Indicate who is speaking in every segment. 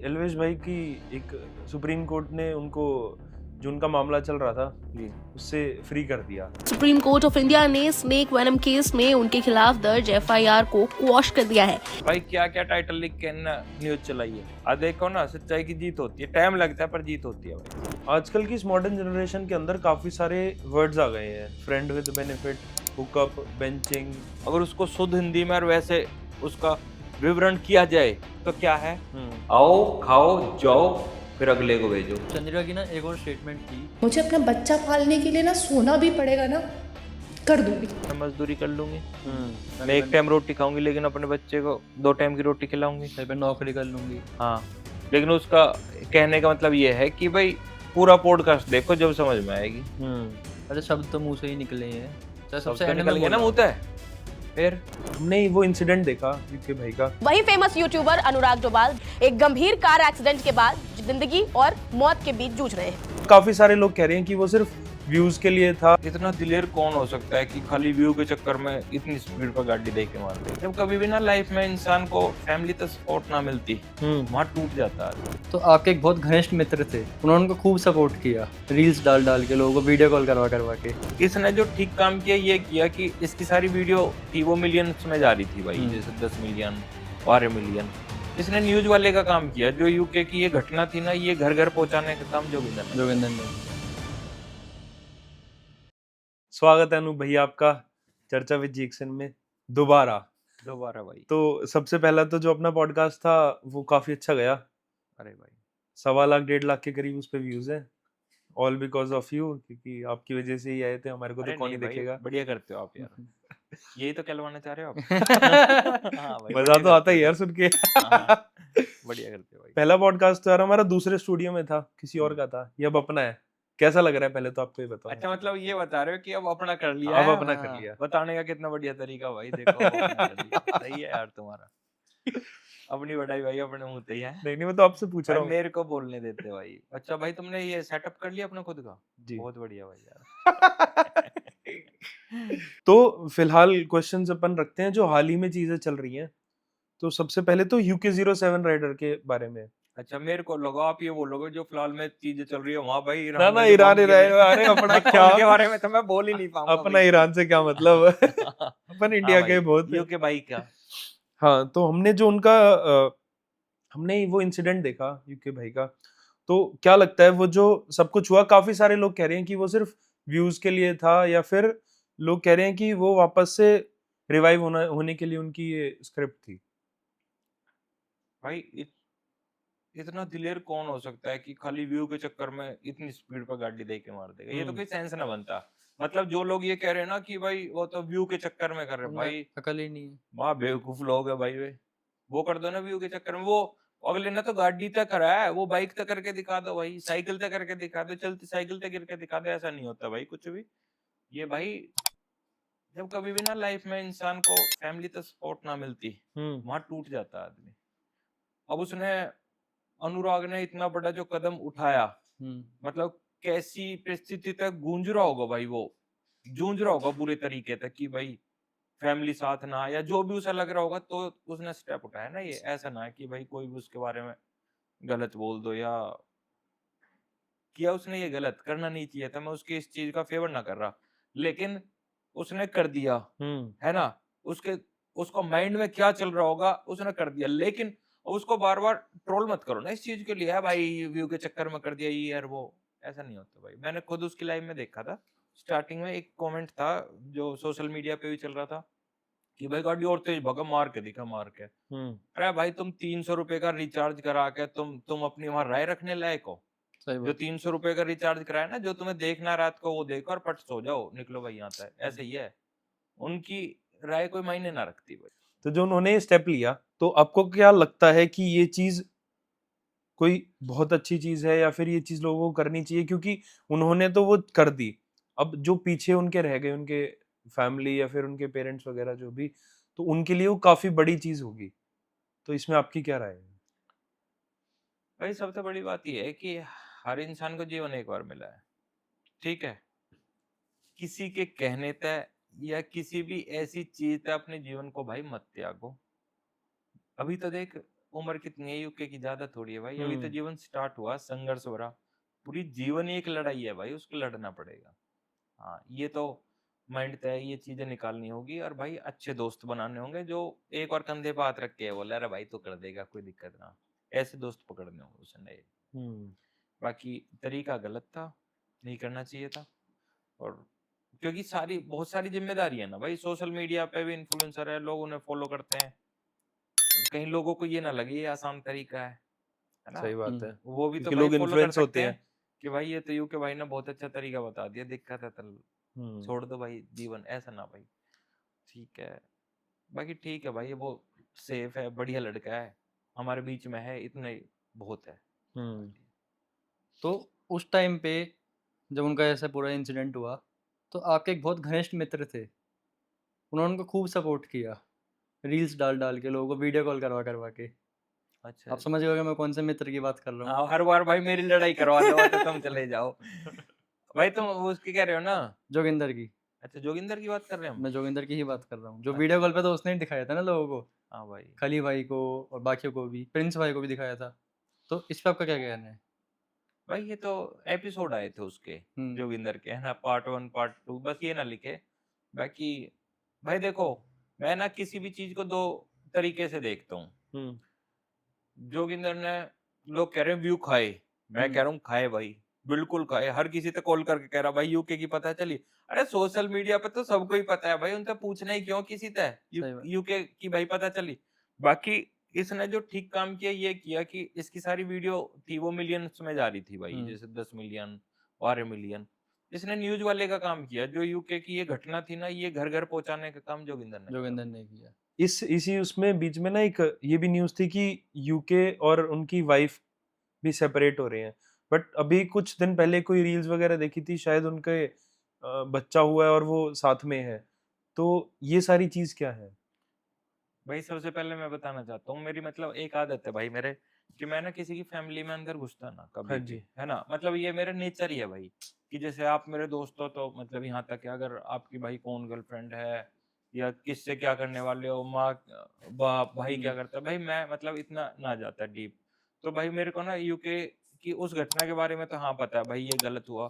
Speaker 1: एलवेश भाई की एक सुप्रीम कोर्ट ने उनको जो उनका मामला चल रहा था
Speaker 2: जी
Speaker 1: उससे फ्री कर दिया।
Speaker 3: सुप्रीम कोर्ट ऑफ इंडिया ने स्नेक वेनम केस में उनके खिलाफ दर्ज एफआईआर को क्वॉश कर दिया है।
Speaker 2: भाई क्या क्या टाइटल लिख के ना न्यूज चलाई है। देखो ना, सच्चाई की जीत होती है, टाइम लगता है पर जीत होती है भाई।
Speaker 1: आजकल की इस मॉडर्न जनरेशन के अंदर काफी सारे वर्ड्स आ गए हैं, friend with benefit, hookup, benching.
Speaker 2: अगर उसको शुद्ध हिंदी में और वैसे उसका विवरण किया जाए तो क्या है? आओ खाओ जाओ फिर अगले को भेजो।
Speaker 4: चंद्रिका की ना एक और स्टेटमेंट थी,
Speaker 5: मुझे अपना बच्चा पालने के लिए ना सोना भी पड़ेगा ना, कर दूंगी।
Speaker 2: मैं मजदूरी कर लूंगी, मैं एक टाइम रोटी खाऊंगी लेकिन अपने बच्चे को 2 टाइम की रोटी खिलाऊंगी।
Speaker 4: घर पे नौकरी कर लूंगी।
Speaker 2: हाँ, लेकिन उसका कहने का मतलब ये है कि भाई पूरा पॉडकास्ट देखो, जब समझ में आएगी।
Speaker 4: अरे शब्द तो मुंह से ही निकले हैं। चाहे
Speaker 2: सब
Speaker 4: सबसे
Speaker 2: तो
Speaker 4: एंड में
Speaker 2: निकल गया ना
Speaker 4: बोला।
Speaker 2: मुंह से। फिर
Speaker 1: हमने वो इंसिडेंट देखा यूके भाई का।
Speaker 3: वही फेमस यूट्यूबर अनुराग डोभाल एक गंभीर कार एक्सीडेंट के बाद जिंदगी और मौत के बीच जूझ रहे हैं।
Speaker 1: काफी सारे लोग कह रहे हैं कि वो सिर्फ व्यूज के लिए था।
Speaker 2: इतना दिलेर कौन हो सकता है कि खाली व्यू के चक्कर में इतनी स्पीड पर गाड़ी दे के मार दे। जब कभी भी ना लाइफ में इंसान को फैमिली तक सपोर्ट ना मिलती, वहाँ टूट जाता है।
Speaker 4: तो आपके एक बहुत घनिष्ठ मित्र थे, उन्होंने उनको खूब सपोर्ट किया, रील्स डाल डाल के, लोगों को वीडियो कॉल करवा करवा के।
Speaker 2: इसने जो ठीक काम किया ये किया कि इसकी सारी वीडियो थी वो मिलियंस में जा रही थी भाई, जैसे 10 मिलियन 12 मिलियन। इसने न्यूज वाले का काम किया, जो यूके की ये घटना थी ना, ये घर घर पहुंचाने का काम जोगिंदर ने।
Speaker 1: स्वागत है अनु भैया आपका चर्चा विद जैक्सन में दोबारा।
Speaker 2: भाई।
Speaker 1: तो सबसे पहला तो जो अपना पॉडकास्ट था वो काफी अच्छा गया।
Speaker 2: अरे भाई
Speaker 1: 1.25 लाख 1.5 लाख के करीब उस पे व्यूज हैं। ऑल बिकॉज ऑफ यू, क्योंकि आपकी वजह से ही आए थे, हमारे को तो
Speaker 2: अरे
Speaker 1: कौन ही
Speaker 2: नहीं भाई,
Speaker 1: देखेगा।
Speaker 2: बढ़िया करते हो आप यार। यही तो कहलवाना चाह रहे हो आप। हाँ भाई,
Speaker 1: मजा
Speaker 2: बढ़िया
Speaker 1: तो आता
Speaker 2: करते
Speaker 1: है
Speaker 2: हो।
Speaker 1: यार सुन के।
Speaker 2: हाँ, बढ़िया करते हो भाई।
Speaker 1: पहला पॉडकास्ट तो यार हमारा दूसरे स्टूडियो में था, किसी और का था, ये अब अपना है। कैसा लग रहा है पहले तो आपको ये बताओ।
Speaker 2: अच्छा, मतलब ये बता रहे हो कि अब अपना कर लिया
Speaker 1: अब
Speaker 2: है।
Speaker 1: अपना
Speaker 2: हाँ,
Speaker 1: कर लिया।
Speaker 2: बताने का कितना बढ़िया तरीका भाई, देखो अब अपना कर लिया। सही है यार तुम्हारा। अपनी बढ़ाई भाई अपने मुंह पे ही है।
Speaker 1: नहीं मैं तो आपसे पूछ
Speaker 2: भाई
Speaker 1: रहा हूँ।
Speaker 2: मेरे को बोलने देते भाई। अच्छा भाई, तुमने ये सेटअप कर लिया अपना खुद का?
Speaker 1: जी।
Speaker 2: बहुत बढ़िया भाई यार।
Speaker 1: तो फिलहाल क्वेश्चंस अपन रखते हैं जो हाल ही में चीजें चल रही हैं। तो सबसे पहले तो UK07 राइडर के बारे में।
Speaker 2: अच्छा, मेरे को लगा आप ये बोलोगे जो फिलहाल में चीजें चल रही है वहां भाई
Speaker 1: ना
Speaker 2: ईरान
Speaker 1: ना
Speaker 2: में जो
Speaker 1: ईरान
Speaker 2: बम गिरे।
Speaker 1: अरे अपना क्या
Speaker 2: उनके बारे में तो मैं बोल ही नहीं पाऊंगा
Speaker 1: अपना
Speaker 2: भाई।
Speaker 1: ईरान से क्या मतलब। अपन
Speaker 2: हाँ
Speaker 1: इंडिया के
Speaker 2: भाई,
Speaker 1: बहुत।
Speaker 2: यूके भाई का।
Speaker 1: हाँ तो हमने जो उनका हमने वो इंसिडेंट देखा यूके भाई का। तो क्या लगता है वो जो सब कुछ हुआ, काफी सारे लोग कह रहे हैं कि वो सिर्फ व्यूज के लिए था, या फिर लोग कह रहे हैं कि वो वापस से रिवाइव होने के लिए उनकी ये स्क्रिप्ट थी।
Speaker 2: भाई इतना दिलेर कौन हो सकता है कि खाली व्यू के चक्कर में इतनी स्पीड पर गाड़ी दे के मार देगा। ये तो कोई सेंस ना बनता। मतलब जो लोग ये कह रहे हैं ना कि भाई वो तो व्यू के चक्कर में कर रहे हैं,
Speaker 4: उनमें
Speaker 2: भाई
Speaker 4: अकल ही नहीं है।
Speaker 2: वहाँ बेवकूफ लोग है भाई। वे वो कर दो ना व्यू के चक्कर में। वो अगले ने तो गाड़ी तक करा है, वो बाइक तक करके दिखा दो भाई, साइकिल तक करके दिखा दो, चलती साइकिल तक करके दिखा दो। ऐसा नहीं होता भाई कुछ भी। ये भाई जब कभी भी ना लाइफ में इंसान को फैमिली तक सपोर्ट ना मिलती, वहां टूट जाता है आदमी। अब उसने, अनुराग ने इतना बड़ा जो कदम उठाया, मतलब कैसी परिस्थिति तक गूंज रहा होगा भाई, वो जूझ रहा होगा बुरे तरीके तक कि भाई फैमिली साथ ना, या जो भी उसे लग रहा होगा, तो उसने स्टेप उठाया ना। ये ऐसा ना है कि भाई कोई भी उसके बारे में गलत बोल दो या किया उसने, ये गलत करना नहीं चाहिए था। मैं उसकी इस चीज का फेवर ना कर रहा, लेकिन उसने कर दिया है ना। उसके उसको माइंड में क्या चल रहा होगा, उसने कर दिया। लेकिन उसको बार बार ट्रोल मत करो ना इस चीज के लिए, है भाई व्यू के चक्कर में कर दिया ये यार वो। ऐसा नहीं होता भाई। मैंने खुद उसकी लाइव में देखा था। स्टार्टिंग में एक कमेंट था जो सोशल मीडिया पे भी चल रहा था कि भाई गाड़ी और तेज भगा, मार के दिखा, मार के। अरे भाई तुम 300 रुपए का रिचार्ज करा के तुम अपनी वहां राय रखने लायक हो?
Speaker 4: सही
Speaker 2: जो
Speaker 4: बात।
Speaker 2: 300 रुपए का रिचार्ज कराया ना, जो तुम्हें देखना रात को वो देखो और पट सो जाओ, निकलो भाई यहाँ तक। ऐसे ही है, उनकी राय कोई मायने ना रखती भाई।
Speaker 1: तो जो उन्होंने स्टेप लिया, तो आपको क्या लगता है कि ये चीज कोई बहुत अच्छी चीज है, या फिर ये चीज लोगों को करनी चाहिए? क्योंकि उन्होंने तो वो कर दी, अब जो पीछे उनके रह गए, उनके फैमिली या फिर उनके पेरेंट्स वगैरह जो भी, तो उनके लिए वो काफी बड़ी चीज होगी। तो इसमें आपकी क्या राय है?
Speaker 2: भाई सबसे बड़ी बात ये है कि हर इंसान को जीवन एक बार मिला है, ठीक है। किसी के कहने तय या किसी भी ऐसी चीज तय अपने जीवन को भाई मत त्यागो। अभी तो देख, उम्र कितनी है यूके की, ज्यादा थोड़ी है भाई, अभी तो
Speaker 1: हम्म
Speaker 2: जीवन स्टार्ट हुआ, संघर्ष हो रहा, पूरी जीवन ही एक लड़ाई है भाई, उसको लड़ना पड़ेगा। हाँ ये तो माइंड तय है, ये चीजें निकालनी होगी, और भाई अच्छे दोस्त बनाने होंगे जो एक और कंधे पे हाथ रख के बोले अरे भाई तो कर देगा कोई दिक्कत ना, ऐसे दोस्त पकड़ने होंगे उसे नहीं।
Speaker 1: हम्म
Speaker 2: बाकी तरीका गलत था, नहीं करना चाहिए था। और क्योंकि सारी बहुत सारी जिम्मेदारी है ना भाई, सोशल मीडिया पे भी इन्फ्लुएंसर है, लोग उन्हें फॉलो करते हैं, कहीं लोगों को ये ना लगे ये आसान तरीका है ना।
Speaker 1: सही बात है,
Speaker 2: वो भी तो
Speaker 1: क्योंकि
Speaker 2: भाई
Speaker 1: लोग
Speaker 2: फॉलो कर
Speaker 1: इन्फ्लुएंस
Speaker 2: सकते
Speaker 1: होते
Speaker 2: हैं
Speaker 1: हैं।
Speaker 2: कि भाई ये तो यूके भाई ने बहुत अच्छा तरीका बता दिया, दिक्कत है तो
Speaker 1: हम्म
Speaker 2: छोड़ दो भाई जीवन, ऐसा ना भाई। ठीक है, बाकी ठीक है भाई, वो सेफ है, बढ़िया लड़का है, हमारे बीच में है, इतना ही बहुत है।
Speaker 1: हम्म
Speaker 4: तो उस टाइम पे जब उनका ऐसा पूरा इंसिडेंट हुआ, तो आपके एक बहुत घनिष्ठ मित्र थे, उन्होंने उनको खूब सपोर्ट किया, रील्स डाल डाल के लोगों को वीडियो कॉल करवा करवा के।
Speaker 2: अच्छा
Speaker 4: आप समझ गए मैं कौन से मित्र की बात कर रहा हूँ।
Speaker 2: हाँ, हर बार भाई मेरी लड़ाई करवा दो तो तुम चले जाओ भाई, तुम उसकी कह रहे हो ना।
Speaker 4: जोगिंदर की,
Speaker 2: अच्छा जोगिंदर की बात कर रहे हैं हम।
Speaker 4: मैं जोगिंदर की ही बात कर रहा हूँ, जो
Speaker 2: अच्छा।
Speaker 4: वीडियो कॉल पे तो उसने ही दिखाया था ना लोगों को,
Speaker 2: हाँ भाई,
Speaker 4: खली भाई को और बाकियों को भी, प्रिंस भाई को भी दिखाया था। तो इस पे आपका क्या कहना है?
Speaker 2: भाई ये तो एपिसोड आए थे उसके
Speaker 4: हम्म
Speaker 2: जोगिंदर के, है ना, पार्ट 1 पार्ट 2, बस ये ना लिखे। बाकी भाई देखो, मैं ना किसी भी चीज को दो तरीके से देखता हूँ।
Speaker 1: हम्म
Speaker 2: जोगिंदर ने, लोग कह रहे हैं व्यू खाए, मैं कह रहा हूँ खाए भाई, बिल्कुल खाए, हर किसी तक कॉल करके कह रहा भाई यूके की पता चली। अरे सोशल मीडिया पे तो सबको ही पता है भाई, उनसे पूछना ही क्यों किसी तक
Speaker 4: सही बात।
Speaker 2: यूके की भाई पता चली। बाकी इसने जो ठीक काम किया ये किया कि इसकी सारी वीडियो थी वो मिलियंस में जा रही थी भाई, जैसे 10 मिलियन 12 मिलियन। इसने न्यूज वाले का काम किया, जो यूके की ये घटना थी ना, ये घर घर पहुंचाने का काम जोगिंदर ने करा।
Speaker 4: जोगिंदर ने किया।
Speaker 1: इसी उसमें बीच में ना एक ये भी न्यूज़ थी कि यूके और उनकी वाइफ भी सेपरेट हो रहे हैं, बट अभी कुछ दिन पहले कोई रील्स वगैरह देखी थी, शायद उनके बच्चा हुआ है और वो साथ में है। तो ये सारी चीज क्या है?
Speaker 2: भाई सबसे पहले मैं बताना चाहता हूँ, मेरी मतलब एक आदत है भाई मेरे, कि मैं ना किसी की फैमिली में अंदर घुसता ना
Speaker 1: हाँ
Speaker 2: कभी भी,
Speaker 1: जी।
Speaker 2: है ना, मतलब ये मेरा नेचर ही है भाई, कि जैसे आप मेरे दोस्त हो तो मतलब यहाँ तक है, अगर आपकी भाई कौन गर्लफ्रेंड है या किससे क्या करने वाले हो, माँ बाप भाई क्या करता है, भाई मैं मतलब इतना ना जाता डीप। तो भाई मेरे को ना यूके की उस घटना के बारे में तो हाँ पता है भाई ये गलत हुआ।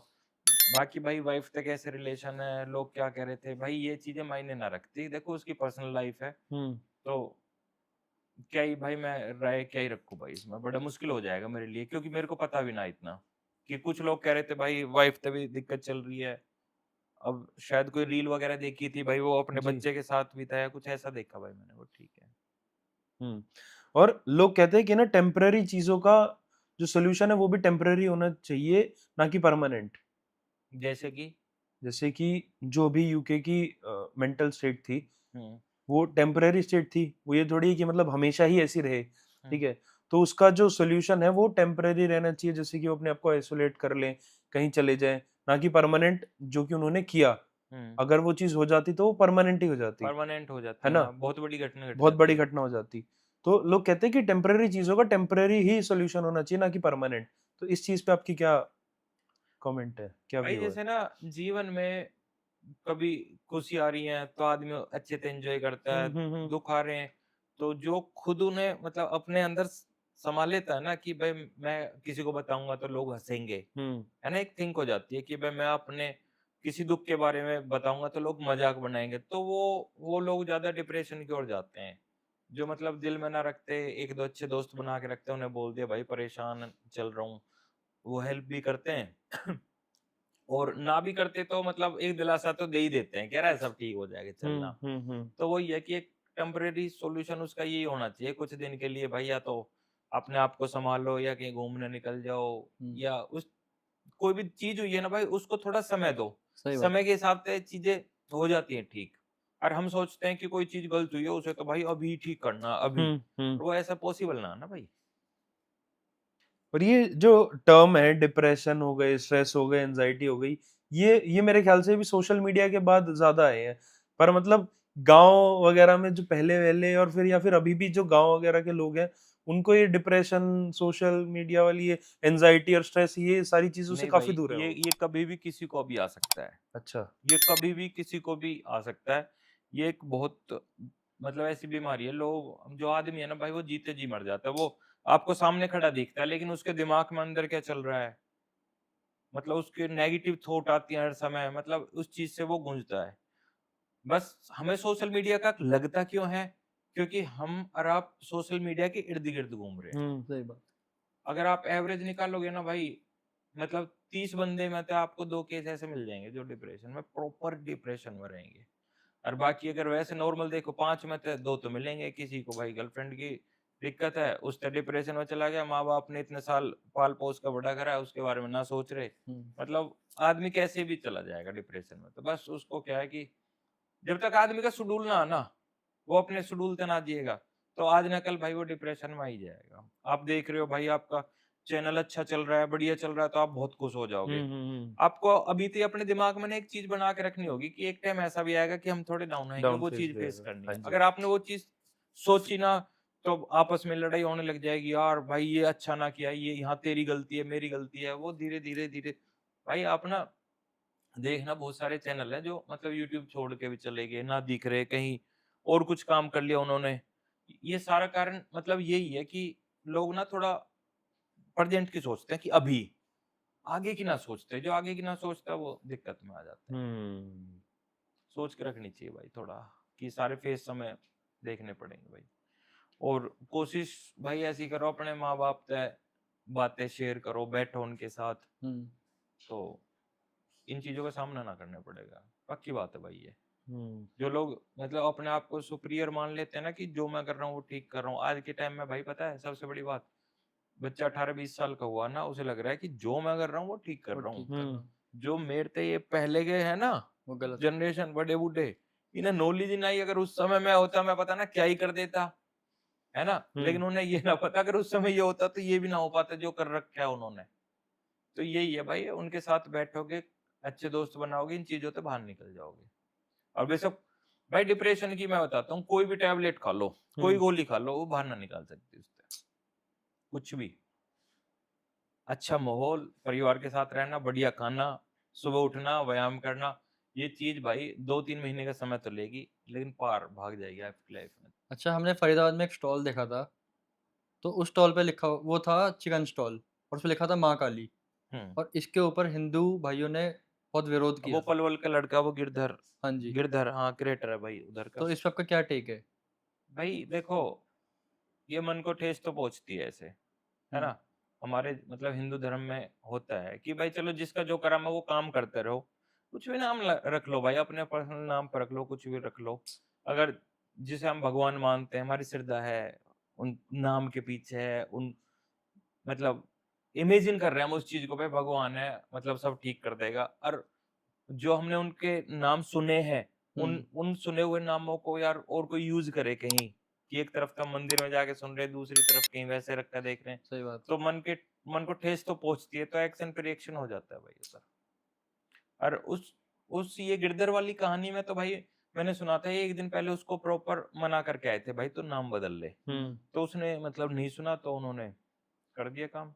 Speaker 2: बाकी भाई वाइफ तक कैसे रिलेशन है, लोग क्या कह रहे थे, भाई ये चीजें मायने ना रखती, देखो उसकी पर्सनल लाइफ है।
Speaker 1: हम्म
Speaker 2: तो क्या ही भाई मैं राय क्या ही रखूं भाई, इसमें बड़ा मुश्किल हो जाएगा मेरे लिए, क्योंकि मेरे को पता भी ना इतना, कि कुछ लोग कह रहे थे भाई वाइफ तभी दिक्कत चल रही है। अब शायद कोई रील वगैरह देखी थी भाई, वो अपने
Speaker 1: जी।
Speaker 2: बच्चे के साथ बिताया, कुछ ऐसा देखा भाई मैंने, वो ठीक है।
Speaker 1: हम्म और लोग कहते हैं कि ना टेम्पररी चीजों का जो सोल्यूशन है वो भी टेम्पररी होना चाहिए, ना कि परमानेंट।
Speaker 2: जैसे कि
Speaker 1: जैसे कि जो भी यूके की मेंटल स्टेट थी
Speaker 2: हम्म
Speaker 1: वो टेम्पररी स्टेट थी, वो ये थोड़ी है कि मतलब हमेशा ही ऐसी रहे,
Speaker 2: हम्म
Speaker 1: ठीक है। तो उसका जो सोल्यूशन है वो टेम्पररी रहना चाहिए, जैसे कि वो अपने आप को आइसोलेट कर लें, कहीं चले जाएं, ना कि परमानेंट, जो कि उन्होंने किया। अगर वो चीज हो जाती तो वो परमानेंट ही हो जाती,
Speaker 2: परमानेंट हो जाती
Speaker 1: है
Speaker 2: है
Speaker 1: ना,
Speaker 2: हाँ, बहुत बड़ी घटना घट
Speaker 1: बहुत बड़ी
Speaker 2: जाती है।
Speaker 1: घटना हो जाती। तो लोग कहते हैं कि टेम्पररी चीजों का टेम्पररी ही सोल्यूशन होना चाहिए, ना कि परमानेंट। तो इस चीज पे आपकी क्या कमेंट है, क्या
Speaker 2: भाई
Speaker 1: व्यू है?
Speaker 2: जैसे ना जीवन में कभी खुशी आ रही है तो आदमी अच्छे से एंजॉय करता है,
Speaker 1: हम्म।
Speaker 2: दुख आ रहे हैं तो जो खुद उन्हें मतलब अपने अंदर संभाल लेता है ना, कि भाई मैं किसी को बताऊंगा तो लोग हंसेंगे,
Speaker 1: हम्म
Speaker 2: है ना, एक थिंक हो जाती है कि भाई मैं अपने किसी दुख के बारे में बताऊंगा तो लोग मजाक बनाएंगे, तो वो लोग ज्यादा डिप्रेशन की ओर जाते हैं। जो मतलब दिल में ना रखते, एक दो अच्छे दोस्त बना के रखते हैं, उन्हें बोल दिया भाई परेशान चल रहा हूँ, वो हेल्प भी करते हैं और ना भी करते तो मतलब एक दिलासा तो दे ही देते हैं, कह रहा है सब ठीक हो जाएगा चलना।
Speaker 1: हम्म।
Speaker 2: तो वही है कि एक टेम्परेरी सॉल्यूशन उसका यही होना चाहिए कुछ दिन के लिए भाई, या तो अपने आप को संभालो या कहीं घूमने निकल जाओ, या उस कोई भी चीज हुई है ना भाई उसको थोड़ा समय दो,
Speaker 4: सही बात
Speaker 2: समय के हिसाब से चीजें हो जाती हैं ठीक। और हम सोचते हैं कि कोई चीज गलत हुई है उसे तो भाई अभी ठीक करना अभी,
Speaker 1: हम्म।
Speaker 2: वो ऐसा पॉसिबल ना है ना भाई।
Speaker 1: और ये जो टर्म है, डिप्रेशन हो गए, स्ट्रेस हो गए, एंजाइटी हो गई, ये मेरे ख्याल से भी सोशल मीडिया के बाद ज्यादा आए हैं। पर मतलब गांव वगैरह में जो पहले वहले और फिर या फिर अभी भी जो गांव वगैरह के लोग हैं, उनको ये डिप्रेशन, सोशल मीडिया वाली ये एंजाइटी और स्ट्रेस, ये सारी चीजों से
Speaker 2: नहीं
Speaker 1: काफी
Speaker 2: भाई
Speaker 1: दूर है वो।
Speaker 2: ये कभी भी किसी को भी आ सकता है,
Speaker 1: अच्छा।
Speaker 2: ये कभी भी किसी को भी आ सकता है, ये एक बहुत मतलब ऐसी बीमारी है, लोग जो आदमी है ना भाई वो जीते जी मर जाता है। वो आपको सामने खड़ा दिखता है लेकिन उसके दिमाग में अंदर क्या चल रहा है, मतलब उसके नेगेटिव थॉट आती है हर समय, मतलब उस चीज से वो गूंजता है। बस हमें सोशल मीडिया का लगता क्यों है, क्योंकि हम और आप सोशल मीडिया के इर्द गिर्द घूम रहे हैं।
Speaker 4: सही बात।
Speaker 2: अगर आप एवरेज निकालोगे ना भाई, मतलब 30 बंदे में तो आपको 2 केस ऐसे मिल जाएंगे जो डिप्रेशन में, प्रॉपर डिप्रेशन में रहेंगे। और बाकी अगर वैसे नॉर्मल देखो 5 में तो 2 तो मिलेंगे, किसी को भाई गर्लफ्रेंड की दिक्कत है, उससे डिप्रेशन में चला गया, माँ बाप ने इतने साल पाल पोस कर बड़ा करा है, उसके बारे में ना सोच रहे, मतलब आदमी कैसे भी चला जाएगा डिप्रेशन में। तो बस उसको क्या है कि जब तक आदमी का शेड्यूल ना आना, वो अपने शेड्यूल से ना जिएगा, तो आज ना कल भाई वो डिप्रेशन में ही जाएगा। आप देख रहे हो भाई आपका चैनल अच्छा चल रहा है, बढ़िया चल रहा है, तो आप बहुत खुश हो जाओगे। आपको अभी तो अपने दिमाग में ना एक चीज बना के रखनी होगी कि एक टाइम ऐसा भी आएगा कि हम थोड़े डाउन आएंगे,
Speaker 1: डाउन
Speaker 2: वो
Speaker 1: फेज
Speaker 2: चीज
Speaker 1: भी
Speaker 2: फेस
Speaker 1: आएगा।
Speaker 2: करनी
Speaker 1: हाँ
Speaker 2: है।
Speaker 1: जी।
Speaker 2: अगर आपने वो चीज सोची ना, तो आपस में लड़ाई होने लग जाएगी, यार भाई ये अच्छा ना किया, ये यहाँ तेरी गलती है, मेरी गलती है, वो धीरे धीरे धीरे भाई आप ना देखना बहुत सारे चैनल है जो मतलब यूट्यूब छोड़ के भी चले गए, ना दिख रहे, कहीं और कुछ काम कर लिया उन्होंने। ये सारा कारण मतलब यही है कि लोग ना थोड़ा प्रेजेंट की सोचते हैं कि अभी, आगे की ना सोचते। जो आगे की ना सोचता वो दिक्कत में आ जाता है। सोच के रखनी चाहिए भाई थोड़ा, कि सारे फेस समय देखने पड़ेंगे भाई। और कोशिश भाई ऐसी करो, अपने माँ बाप से बातें शेयर करो, बैठो उनके साथ, तो इन चीजों का सामना ना करना पड़ेगा। पक्की बात है भाई ये। जो लोग मतलब अपने आप को सुपीरियर मान लेते हैं ना कि जो मैं कर रहा हूँ वो ठीक कर रहा हूँ, आज के टाइम में भाई पता है सबसे बड़ी बात, बच्चा 18-20 साल का हुआ ना, उसे लग रहा है कि जो मैं कर रहा हूँ वो ठीक कर रहा हूँ। जो मेरे से ये पहले के है ना,
Speaker 4: वो गलत।
Speaker 2: जनरेशन बड़े बूढ़े, इन्हें नॉलेज ही नहीं। अगर उस समय में होता मैं पता ना क्या ही कर देता, है ना। लेकिन उन्हें ये ना पता, अगर उस समय ये होता तो ये भी ना हो पाता जो कर रखा है उन्होंने। तो यही है भाई, उनके साथ बैठोगे, अच्छे दोस्त बनाओगे, इन चीजों से बाहर निकल जाओगे। और बेशक भाई डिप्रेशन की मैं बताता हूँ, कोई भी टैबलेट खा लो, कोई गोली खा लो, वो बाहर ना निकाल सकती उससे कुछ भी। अच्छा माहौल, परिवार के साथ रहना, बढ़िया खाना, सुबह उठना, व्यायाम करना, ये चीज भाई 2-3 महीने का समय तो लेगी, लेकिन पार भाग जाएगी आपकी लाइफ में।
Speaker 4: अच्छा, हमने फरीदाबाद में एक स्टॉल देखा था, तो उस स्टॉल पे लिखा वो था चिकन स्टॉल, और उसपे लिखा था माँ काली, और इसके ऊपर हिंदू भाइयों ने बहुत विरोध
Speaker 2: वो
Speaker 4: किया था।
Speaker 2: पलवल का लड़का, वो गिरधर,
Speaker 4: हाँ जी।
Speaker 2: गिरधर हाँ क्रिएटर है भाई उधर का।
Speaker 4: तो इस पे आपका क्या टेक है?
Speaker 2: भाई देखो, ये मन को ठेस तो पहुंचती है ऐसे, है ना। हमारे मतलब हिंदू धर्म में होता है कि भाई चलो जिसका जो कर्म है वो काम करते रहो, कुछ भी नाम रख लो भाई, अपने पर्सनल नाम पर रख लो, कुछ भी रख लो। अगर जिसे हम भगवान मानते हैं, हमारी श्रद्धा है उन नाम के पीछे है, उन मतलब इमेजिन कर रहे हैं हम उस चीज को, भाई भगवान है मतलब सब ठीक कर देगा। और जो हमने उनके नाम सुने हैं, उन उन सुने हुए नामों को यार और कोई यूज करे कहीं, कि एक तरफ तो मंदिर में जाके सुन रहे, दूसरी तरफ कहीं वैसे रख कर देख रहे हैं,
Speaker 4: सही बात।
Speaker 2: तो मन को ठेस तो पहुंचती है, तो एक्शन पे रिएक्शन हो जाता है भाई सर। और उस ये गिरधर वाली कहानी में तो भाई मैंने सुना था, एक दिन पहले उसको प्रॉपर मना करके आए थे भाई तो नाम बदल ले, तो उसने मतलब नहीं सुना, तो उन्होंने कर दिया काम।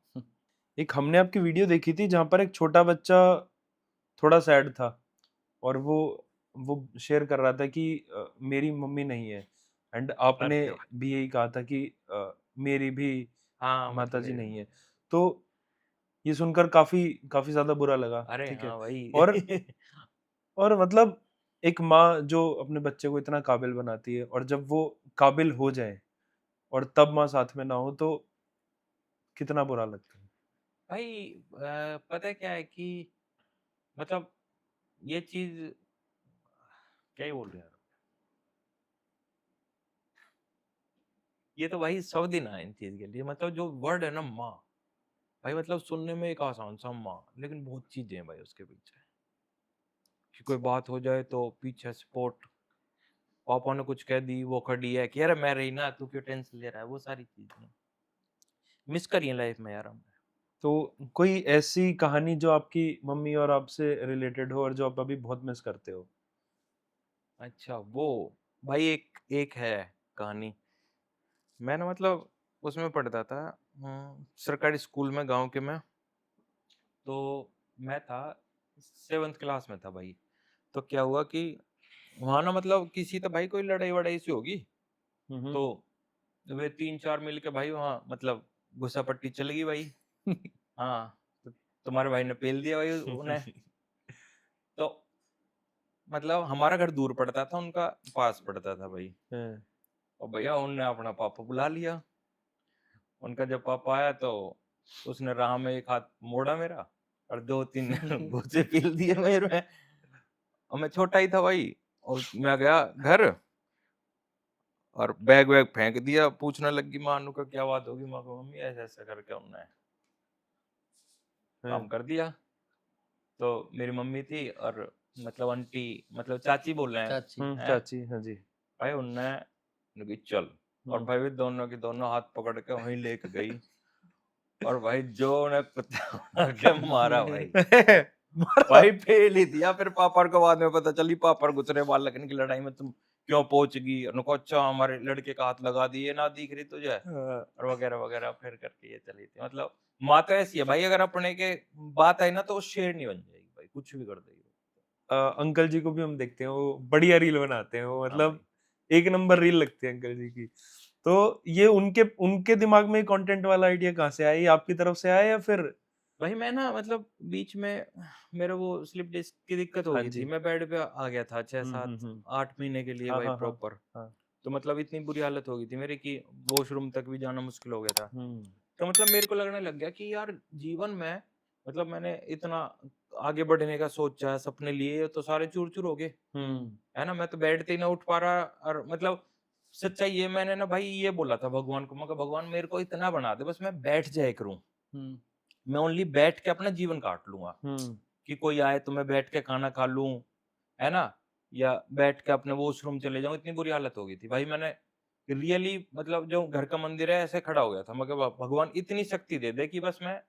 Speaker 1: एक हमने आपकी वीडियो देखी थी जहां पर एक छोटा बच्चा थोड़ा सैड था और वो शेयर कर रहा था कि मेरी मम्मी नहीं है, एंड आपने भी यही कहा था कि मेरी भी
Speaker 2: हाँ
Speaker 1: माता
Speaker 2: मतलब
Speaker 1: जी नहीं है। तो ये सुनकर काफी काफी ज्यादा बुरा लगा।
Speaker 2: अरे
Speaker 1: ठीक है।
Speaker 2: हाँ भाई
Speaker 1: और मतलब एक माँ जो अपने बच्चे को इतना काबिल बनाती है और जब वो काबिल हो जाए और तब माँ साथ में ना हो तो कितना बुरा लगता है।
Speaker 2: भाई पता है क्या है कि मतलब ये चीज क्या ही बोल रहे हैं यार, ये तो भाई सब दिन आए इन चीज के लिए। मतलब जो वर्ड है ना माँ, भाई मतलब सुनने में एक आसान सा माँ, लेकिन बहुत चीजें हैं भाई उसके पीछे। कि कोई बात हो जाए तो पीछे सपोर्ट, पापा ने कुछ कह दी वो खड़ी है कि यार मैं रही ना, तू क्यों टेंशन ले रहा है, वो सारी चीजें मिस करिए लाइफ में यार हमने।
Speaker 1: तो कोई ऐसी कहानी जो आपकी मम्मी और आपसे रिलेटेड हो और जो आप अभी बहुत मिस करते हो?
Speaker 2: अच्छा वो भाई एक एक है कहानी, मैं ना मतलब उसमें पढ़ता था सरकारी स्कूल में गांव के में। तो मैं था 7th क्लास में था भाई। तो क्या हुआ कि वहां ना मतलब किसी तो भाई कोई लड़ाई वड़ाई सी होगी, तो वे 3-4 मिल के भाई वहाँ मतलब घुसा पट्टी चल गई भाई। हाँ, तो तुम्हारे भाई ने पेल दिया भाई उन्हें। तो मतलब हमारा घर दूर पड़ता था, उनका पास पड़ता था भाई। और भैया उनने अपना पापा बुला लिया। उनका जब पापा आया तो उसने राह में एक हाथ मोड़ा मेरा और 2-3 घूंसे पील दिए मेरे में। और मैं छोटा ही था भाई, और मैं गया घर और बैग वैग फेंक दिया। पूछने लगी मानू का क्या बात होगी, माँ को मम्मी ऐसा ऐसा करके उन्होंने काम कर दिया। तो मेरी मम्मी थी और मतलब आंटी मतलब चाची बोल रहे हैं
Speaker 4: चाची।
Speaker 2: हैं?
Speaker 1: चाची, हाँ जी।
Speaker 2: भाई उनने कही चल, और भाई भी दोनों के दोनों हाथ पकड़ के वहीं लेके गई। और भाई जो उन्हें कुत्ता के मारा भाई, भाई फेल ही दिया। फिर पापा को बाद में पता चली, पापा गुजरे बाल लगने की लड़ाई में तुम क्यों पहुंच गई, उनको अच्छा हमारे लड़के का हाथ लगा दिए ना दिख रही तुझे, और वगैरह वगैरह फिर करके ये चली थी। मतलब माँ तो ऐसी है भाई, अगर अपने के बात आई ना तो वो शेर नहीं बन जाएगी भाई, कुछ भी कर देगी।
Speaker 1: अंकल जी को भी हम देखते हैं, वो बढ़िया रील बनाते हैं, वो
Speaker 2: हाँ
Speaker 1: मतलब
Speaker 2: भाई।
Speaker 1: एक नंबर रील लगती है अंकल जी की। तो ये उनके उनके दिमाग में कंटेंट वाला आइडिया कहाँ से आया? ये आपकी तरफ से आया या फिर?
Speaker 2: भाई मैं ना मतलब बीच में मेरा वो स्लिप डिस्क की दिक्कत हो
Speaker 1: हाँ
Speaker 2: गई थी,
Speaker 1: जी।
Speaker 2: मैं बेड पे आ गया था 6-7-8 महीने के लिए
Speaker 1: हाँ,
Speaker 2: भाई
Speaker 1: हाँ, हाँ,
Speaker 2: प्रॉपर।
Speaker 1: हाँ।
Speaker 2: तो मतलब इतनी बुरी हालत हो गई थी मेरी कि वॉशरूम तक भी जाना मुश्किल हो गया था।
Speaker 1: हम्म।
Speaker 2: तो मतलब मेरे को लगने लग गया कि यार जीवन में मतलब मैंने इतना आगे बढ़ने का सोचा, सपने लिए, तो सारे चूर चूर हो गए, है ना। मैं तो बेड से ही ना उठ पा रहा। और मतलब सच्चाई ये, मैंने ना भाई ये बोला था भगवान को, मैं कहा भगवान मेरे को इतना बना दे बस मैं बैठ जाए करूं, मैं ओनली बैठ के अपना जीवन काट लूंगा। कि कोई आए तो मैं बैठ के खाना खा लूं, है ना, या बैठ के अपने वॉशरूम चले जाऊं। इतनी बुरी हालत हो गई थी भाई, मैंने रियली मतलब जो घर का मंदिर है ऐसे खड़ा हो गया था। मैं कहा भगवान इतनी शक्ति दे दे कि बस मैं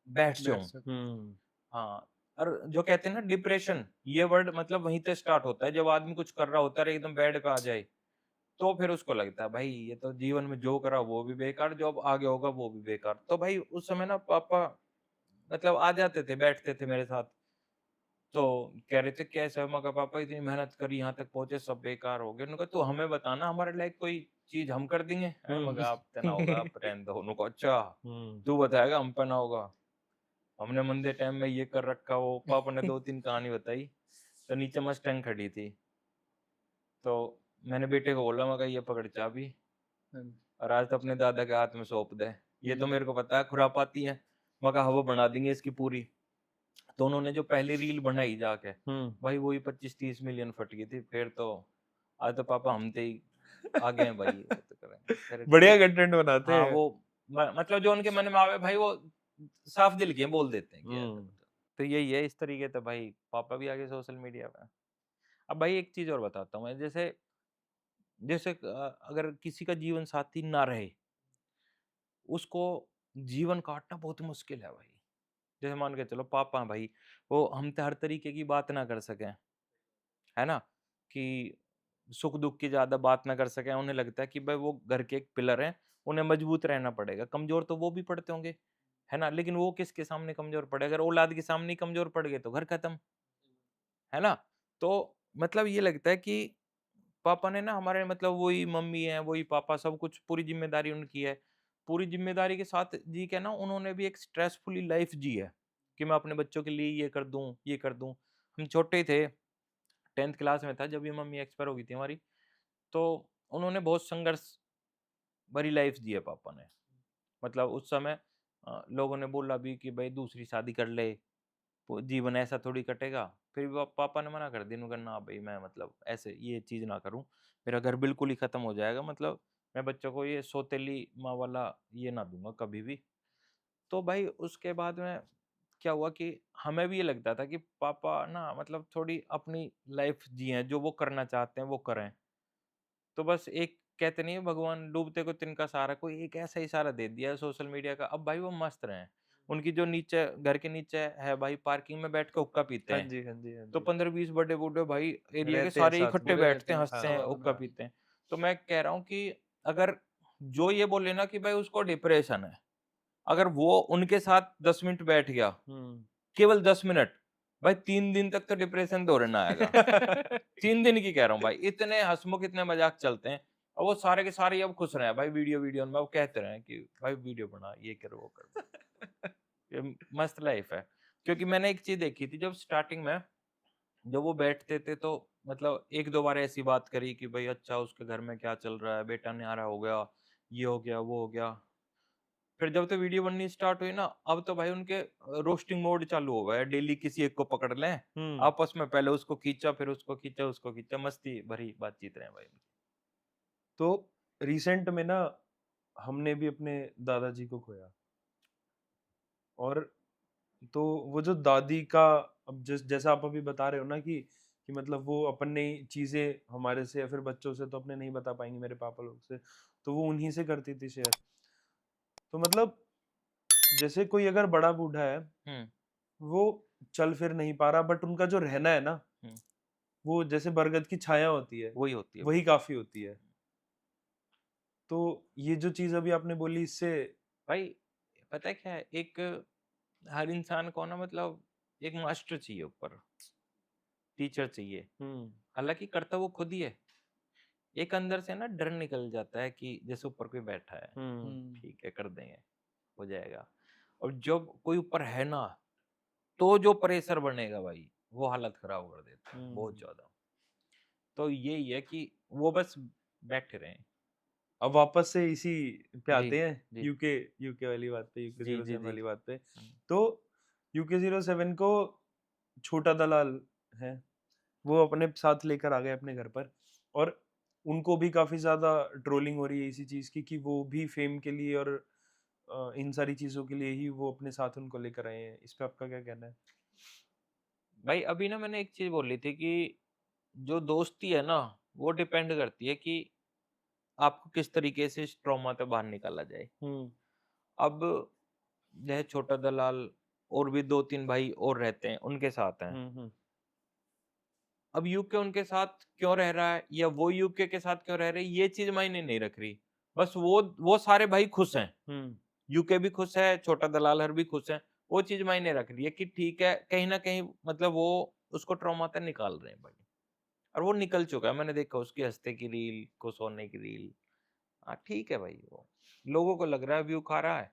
Speaker 2: बैठ जाऊं। हाँ। और जो कहते हैं ना डिप्रेशन, ये वर्ड मतलब वहीं से स्टार्ट होता है जब आदमी कुछ कर रहा होता है एकदम बेड पे आ जाए, तो फिर उसको लगता है भाई ये तो जीवन में जो करा वो भी बेकार, जो अब आगे होगा वो भी बेकार। तो भाई उस समय ना पापा मतलब आ जाते थे, बैठते थे मेरे साथ, तो कह रहे थे कैसे है? मैं कहा पापा इतनी मेहनत करी यहाँ तक पहुंचे, सब बेकार हो गए। उन्होंने कहा तू हमें बताना, हमारे लायक कोई चीज हम कर देंगे। मैं कहा आप पे ना होगा, आप रहने दो। उन्होंने कहा अच्छा तू बताएगा, हम पे ना होगा, हमने मंदे टाइम में ये कर रखा। वो पापा ने 2-3 कहानी बताई। तो नीचे मस्टैंग खड़ी थी, तो मैंने बेटे को बोला, मैं कहा ये पकड़ चाबी और आज तो अपने दादा के हाथ में सौंप दे, ये तो मेरे को पता है खुरापाती है। मैं कहा वो बना देंगे इसकी पूरी। तो उन्होंने जो पहली रील बनाई जाके, भाई वही 25-30 मिलियन फट गई थी। फिर तो आज तो पापा हम थे ही आगे हैं भाई, वो तो करें
Speaker 1: बढ़िया कंटेंट बनाते
Speaker 2: हाँ
Speaker 1: हैं।
Speaker 2: वो मतलब जो उनके मन में आवे भाई वो साफ दिल के बोल देते हैं कि ऐसा कुछ। तो यही है, इस तरीके से भाई पापा भी आगे सोशल मीडिया पे। अब भाई एक चीज और बताता हूँ मैं, जैसे जैसे अगर किसी का जीवन साथी ना रहे, उसको जीवन काटना बहुत मुश्किल है भाई। जैसे मान के चलो पापा हैं भाई, वो हमसे हर तरीके की बात ना कर सकें, है ना, कि सुख दुख की ज्यादा बात ना कर सकें। उन्हें लगता है कि भाई वो घर के एक पिलर हैं, उन्हें मजबूत रहना पड़ेगा। कमजोर तो वो भी पड़ते होंगे, है ना, लेकिन वो किसके सामने कमजोर पड़े? अगर औलाद के सामने ही कमजोर पड़ गए तो घर खत्म, है ना। तो मतलब ये लगता है कि पापा ने ना हमारे मतलब वही मम्मी है वही पापा, सब कुछ पूरी जिम्मेदारी उनकी है। पूरी जिम्मेदारी के साथ जी के ना उन्होंने भी एक स्ट्रेसफुली लाइफ जी है कि मैं अपने बच्चों के लिए ये कर दूं ये कर दूं। हम छोटे थे, 10th क्लास में था जब ये मम्मी एक्सपायर हो गई थी हमारी। तो उन्होंने बहुत संघर्ष भरी लाइफ जी है पापा ने। मतलब उस समय लोगों ने बोला भी कि भाई दूसरी शादी कर ले, वो जीवन ऐसा थोड़ी कटेगा। फिर भी पापा ने मना कर दिया, उन्होंने कहा ना भाई मैं मतलब ऐसे ये चीज ना करूं, मेरा घर बिल्कुल ही खत्म हो जाएगा। मतलब मैं बच्चों को ये सौतेली माँ वाला ये ना दूंगा कभी भी। तो भाई उसके बाद में क्या हुआ कि हमें भी ये लगता था कि पापा ना मतलब थोड़ी अपनी लाइफ जिए, जो वो करना चाहते हैं वो करें। तो बस एक कहते नहीं है भगवान डूबते को तिनका सहारा, कोई एक ऐसा इशारा दे दिया है सोशल मीडिया का। अब भाई वो मस्त रहे। उनकी जो नीचे घर के नीचे है भाई, पार्किंग में बैठ के हुक्का पीते
Speaker 1: हाँ
Speaker 2: हैं।
Speaker 1: जी, हाँ जी, हाँ
Speaker 2: तो
Speaker 1: जी।
Speaker 2: 15-20 बड़े बूढ़े भाई एरिया के
Speaker 1: रहते हैं
Speaker 2: सारे
Speaker 1: साथ
Speaker 2: इकट्ठे
Speaker 1: में।
Speaker 2: बैठते हैं,
Speaker 1: हाँ।
Speaker 2: हंसते हैं, हुक्का पीते हैं। तो मैं कह रहा हूँ कि अगर जो ये बोले ना कि भाई उसको डिप्रेशन है, अगर वो उनके साथ 10 मिनट बैठ गया, केवल 10 मिनट, भाई 3 दिन तक तो डिप्रेशन दौड़ना आएगा। 3 दिन की कह रहा हूँ भाई, इतने हंसमुख इतने मजाक चलते हैं। और वो सारे के सारे अब खुश रहे हैं भाई, वीडियो में अब कहते रहे कि भाई वीडियो बना, ये कर वो कर। ये मस्त लाइफ है। क्योंकि मैंने एक चीज देखी थी जब स्टार्टिंग में, जब वो बैठते थे तो मतलब एक दो बार ऐसी बात करी कि भाई अच्छा उसके घर में क्या चल रहा है, बेटा न्यारा हो गया, ये हो गया वो हो गया। फिर जब तो वीडियो बननी स्टार्ट हुई ना, अब तो भाई उनके रोस्टिंग मोड चालू हो गया है, डेली किसी एक को पकड़ लें आपस में, पहले उसको खींचा फिर उसको खींचा उसको खींचा, मस्ती भरी बातचीत रहे भाई।
Speaker 1: तो रिसेंट में ना हमने भी अपने दादाजी को खोया, और तो वो जो दादी का, अब जैसा आप अभी बता रहे हो ना कि मतलब वो अपनी चीजें हमारे से या फिर बच्चों से तो अपने नहीं बता पाएंगे, मेरे पापा लोग से, तो वो उन्हीं से करती थी शेयर। तो मतलब जैसे कोई अगर बड़ा बूढ़ा है, वो चल फिर नहीं पा रहा, बट उनका जो रहना है ना, वो जैसे बरगद की छाया होती है,
Speaker 2: वही होती है
Speaker 1: वही काफी होती है। तो ये जो चीज अभी आपने बोली, इससे
Speaker 2: भाई। पता है क्या है, एक हर इंसान को ना मतलब एक मास्टर चाहिए, ऊपर टीचर चाहिए। हालांकि करता वो खुद ही है, एक अंदर से ना डर निकल जाता है कि जैसे ऊपर कोई बैठा है, ठीक है कर देंगे हो जाएगा। और जब कोई ऊपर है ना, तो जो प्रेशर बनेगा भाई वो हालत खराब कर देता है बहुत ज्यादा। तो यही है कि वो बस बैठे रहे।
Speaker 1: अब वापस से इसी पे आते
Speaker 2: जी,
Speaker 1: हैं,
Speaker 2: जी।
Speaker 1: यूके वाली बात पे, यूके
Speaker 2: जी,
Speaker 1: 07
Speaker 2: जी, जी।
Speaker 1: वाली बात पे। तो यूके 07 को छोटा दलाल है, वो अपने साथ लेकर आ गए अपने घर पर, और उनको भी काफी ज्यादा ट्रोलिंग हो रही है इसी चीज की कि वो भी फेम के लिए और इन सारी चीजों के लिए ही वो अपने साथ उनको लेकर आए हैं। इस पे आपका क्या कहना है?
Speaker 2: भाई अभी ना मैंने एक चीज बोली थी कि जो दोस्ती है ना, वो डिपेंड करती है कि आपको किस तरीके से इस ट्रॉमा से बाहर निकाला जाए। अब यह छोटा दलाल और भी 2-3 भाई और रहते हैं, उनके साथ हैं। अब यूके उनके साथ क्यों रह रहा है या वो यूके के साथ क्यों रह रहे हैं, ये चीज मायने नहीं रख रही। बस वो सारे भाई खुश हैं, यूके भी खुश है, छोटा दलाल हर भी खुश है। वो चीज मायने रख रही है कि ठीक है, कहीं ना कहीं मतलब वो उसको ट्रॉमा से निकाल रहे हैं भाई, और वो निकल चुका है। मैंने देखा उसकी हंसते की रील को सोने की रील। हाँ ठीक है भाई, वो लोगों को लग रहा है व्यू खा रहा है,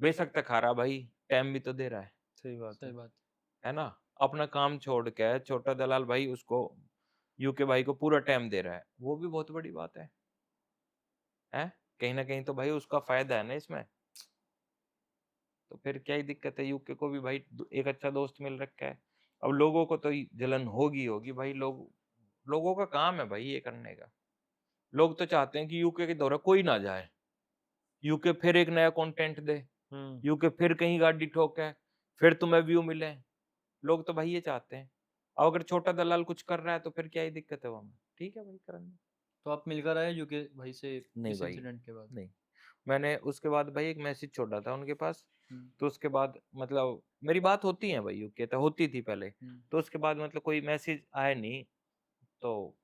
Speaker 2: बेशक तक खा रहा भाई, टाइम भी तो दे रहा है।
Speaker 1: सही बात
Speaker 4: सही
Speaker 1: है।
Speaker 4: बात।
Speaker 2: है ना, अपना काम छोड़ के छोटा दलाल भाई उसको यूके भाई को पूरा टाइम दे रहा है, वो भी बहुत बड़ी बात है। कहीं ना कहीं तो भाई उसका फायदा है ना इसमें। तो फिर क्या ही दिक्कत है, यूके को भी भाई एक अच्छा दोस्त मिल रखा है। अब लोगों को तो जलन होगी होगी भाई, लोगों का काम है भाई ये करने का। लोग तो चाहते हैं कि यूके के दौरा कोई ना जाए, यूके फिर एक नया कंटेंट दे, यूके फिर कहीं गाड़ी ठोके, फिर तुम्हें व्यू मिले। लोग तो भाई ये चाहते हैं। और अगर छोटा दलाल कुछ कर रहा है तो फिर क्या ही दिक्कत है वहां, ठीक है भाई करने।
Speaker 4: तो आप मिलकर आए यूके भाई से
Speaker 2: नहीं
Speaker 4: इस
Speaker 2: भाई,
Speaker 4: इंसिडेंट के बाद?
Speaker 2: नहीं। मैंने उसके बाद भाई एक मैसेज छोड़ा था उनके पास।
Speaker 4: हम्म,
Speaker 2: तो उसके बाद मतलब मेरी बात होती है भाई यूके तो होती थी पहले। तो उसके बाद मतलब कोई मैसेज आया नहीं, तो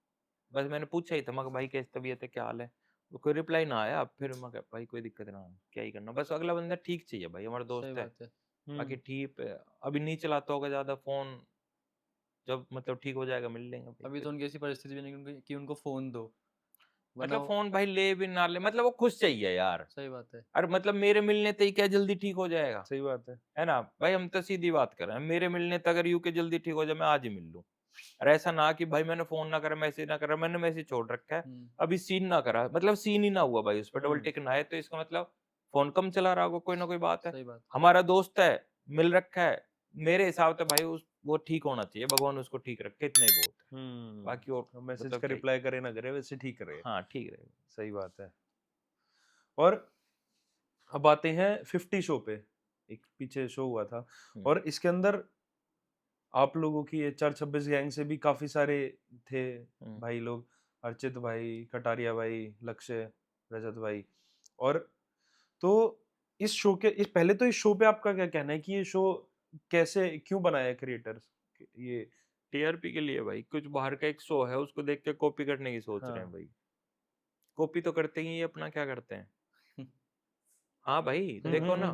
Speaker 2: बस मैंने पूछा ही था, मगर भाई कैसी तबीयत है, क्या हाल है। तो कोई रिप्लाई ना आया। फिर मैं कहा, भाई कोई दिक्कत ना, क्या ही करना, बस अगला बंदा ठीक चाहिए भाई, हमारा
Speaker 4: सही
Speaker 2: दोस्त है।
Speaker 4: बात है।
Speaker 2: बाकी ठीक है, अभी नहीं चलाता होगा ज्यादा फोन, जब मतलब ठीक हो जाएगा मिल लेंगे भाई
Speaker 4: अभी
Speaker 2: फिर।
Speaker 4: तो उनकी ऐसी परिस्थिति भी नहीं कि उनको फोन दो, वरना
Speaker 2: मतलब फोन भाई ले भी ना ले, मतलब वो खुश चाहिए यार।
Speaker 4: सही बात है।
Speaker 2: अरे मतलब मेरे मिलने तक ही क्या जल्दी ठीक हो जाएगा,
Speaker 1: सही बात है।
Speaker 2: है ना भाई। हम तो सीधी बात कर रहे हैं, मेरे मिलने तक अगर यूके जल्दी ठीक हो जाए मैं आज ही मिल लूं। और ऐसा ना कि भाई मैंने फोन ना करा, मैसेज ना करा, मैंने मैसेज छोड़ रखा है, अभी सीन ना करा, मतलब सीन ही ना हुआ भाई, उस पर डबल टिक ना है, तो इसका मतलब फोन कम चला रहा होगा, कोई ना कोई बात है।
Speaker 4: सही बात।
Speaker 2: हमारा दोस्त है, मिल रखा है, मेरे हिसाब से भाई वो ठीक होना चाहिए, भगवान उसको ठीक रखे, इतना ही बहुत है। बाकी और
Speaker 1: मैसेज
Speaker 2: मतलब
Speaker 1: का
Speaker 2: क्या ही-
Speaker 1: रिप्लाई करे ना करे, वैसे ठीक रहे।
Speaker 2: हाँ ठीक रहेगा।
Speaker 1: सही बात है। और अब आते हैं 50 शो पे। एक पीछे शो हुआ था, और इसके अंदर आप लोगों की ये 426 गैंग से भी काफी सारे थे भाई लोग, अर्चित भाई, कटारिया भाई, लक्ष्य, रजत भाई। और तो इस शो के इस पहले तो इस शो पे आपका क्या कहना है कि ये शो कैसे क्यों बनाया क्रिएटर्स? ये
Speaker 2: टीआरपी के लिए भाई, कुछ बाहर का एक शो है उसको देख के कॉपी करने की सोच रहे हैं भाई। कॉपी तो करते ही, अपना क्या करते हैं। हाँ भाई देखो ना,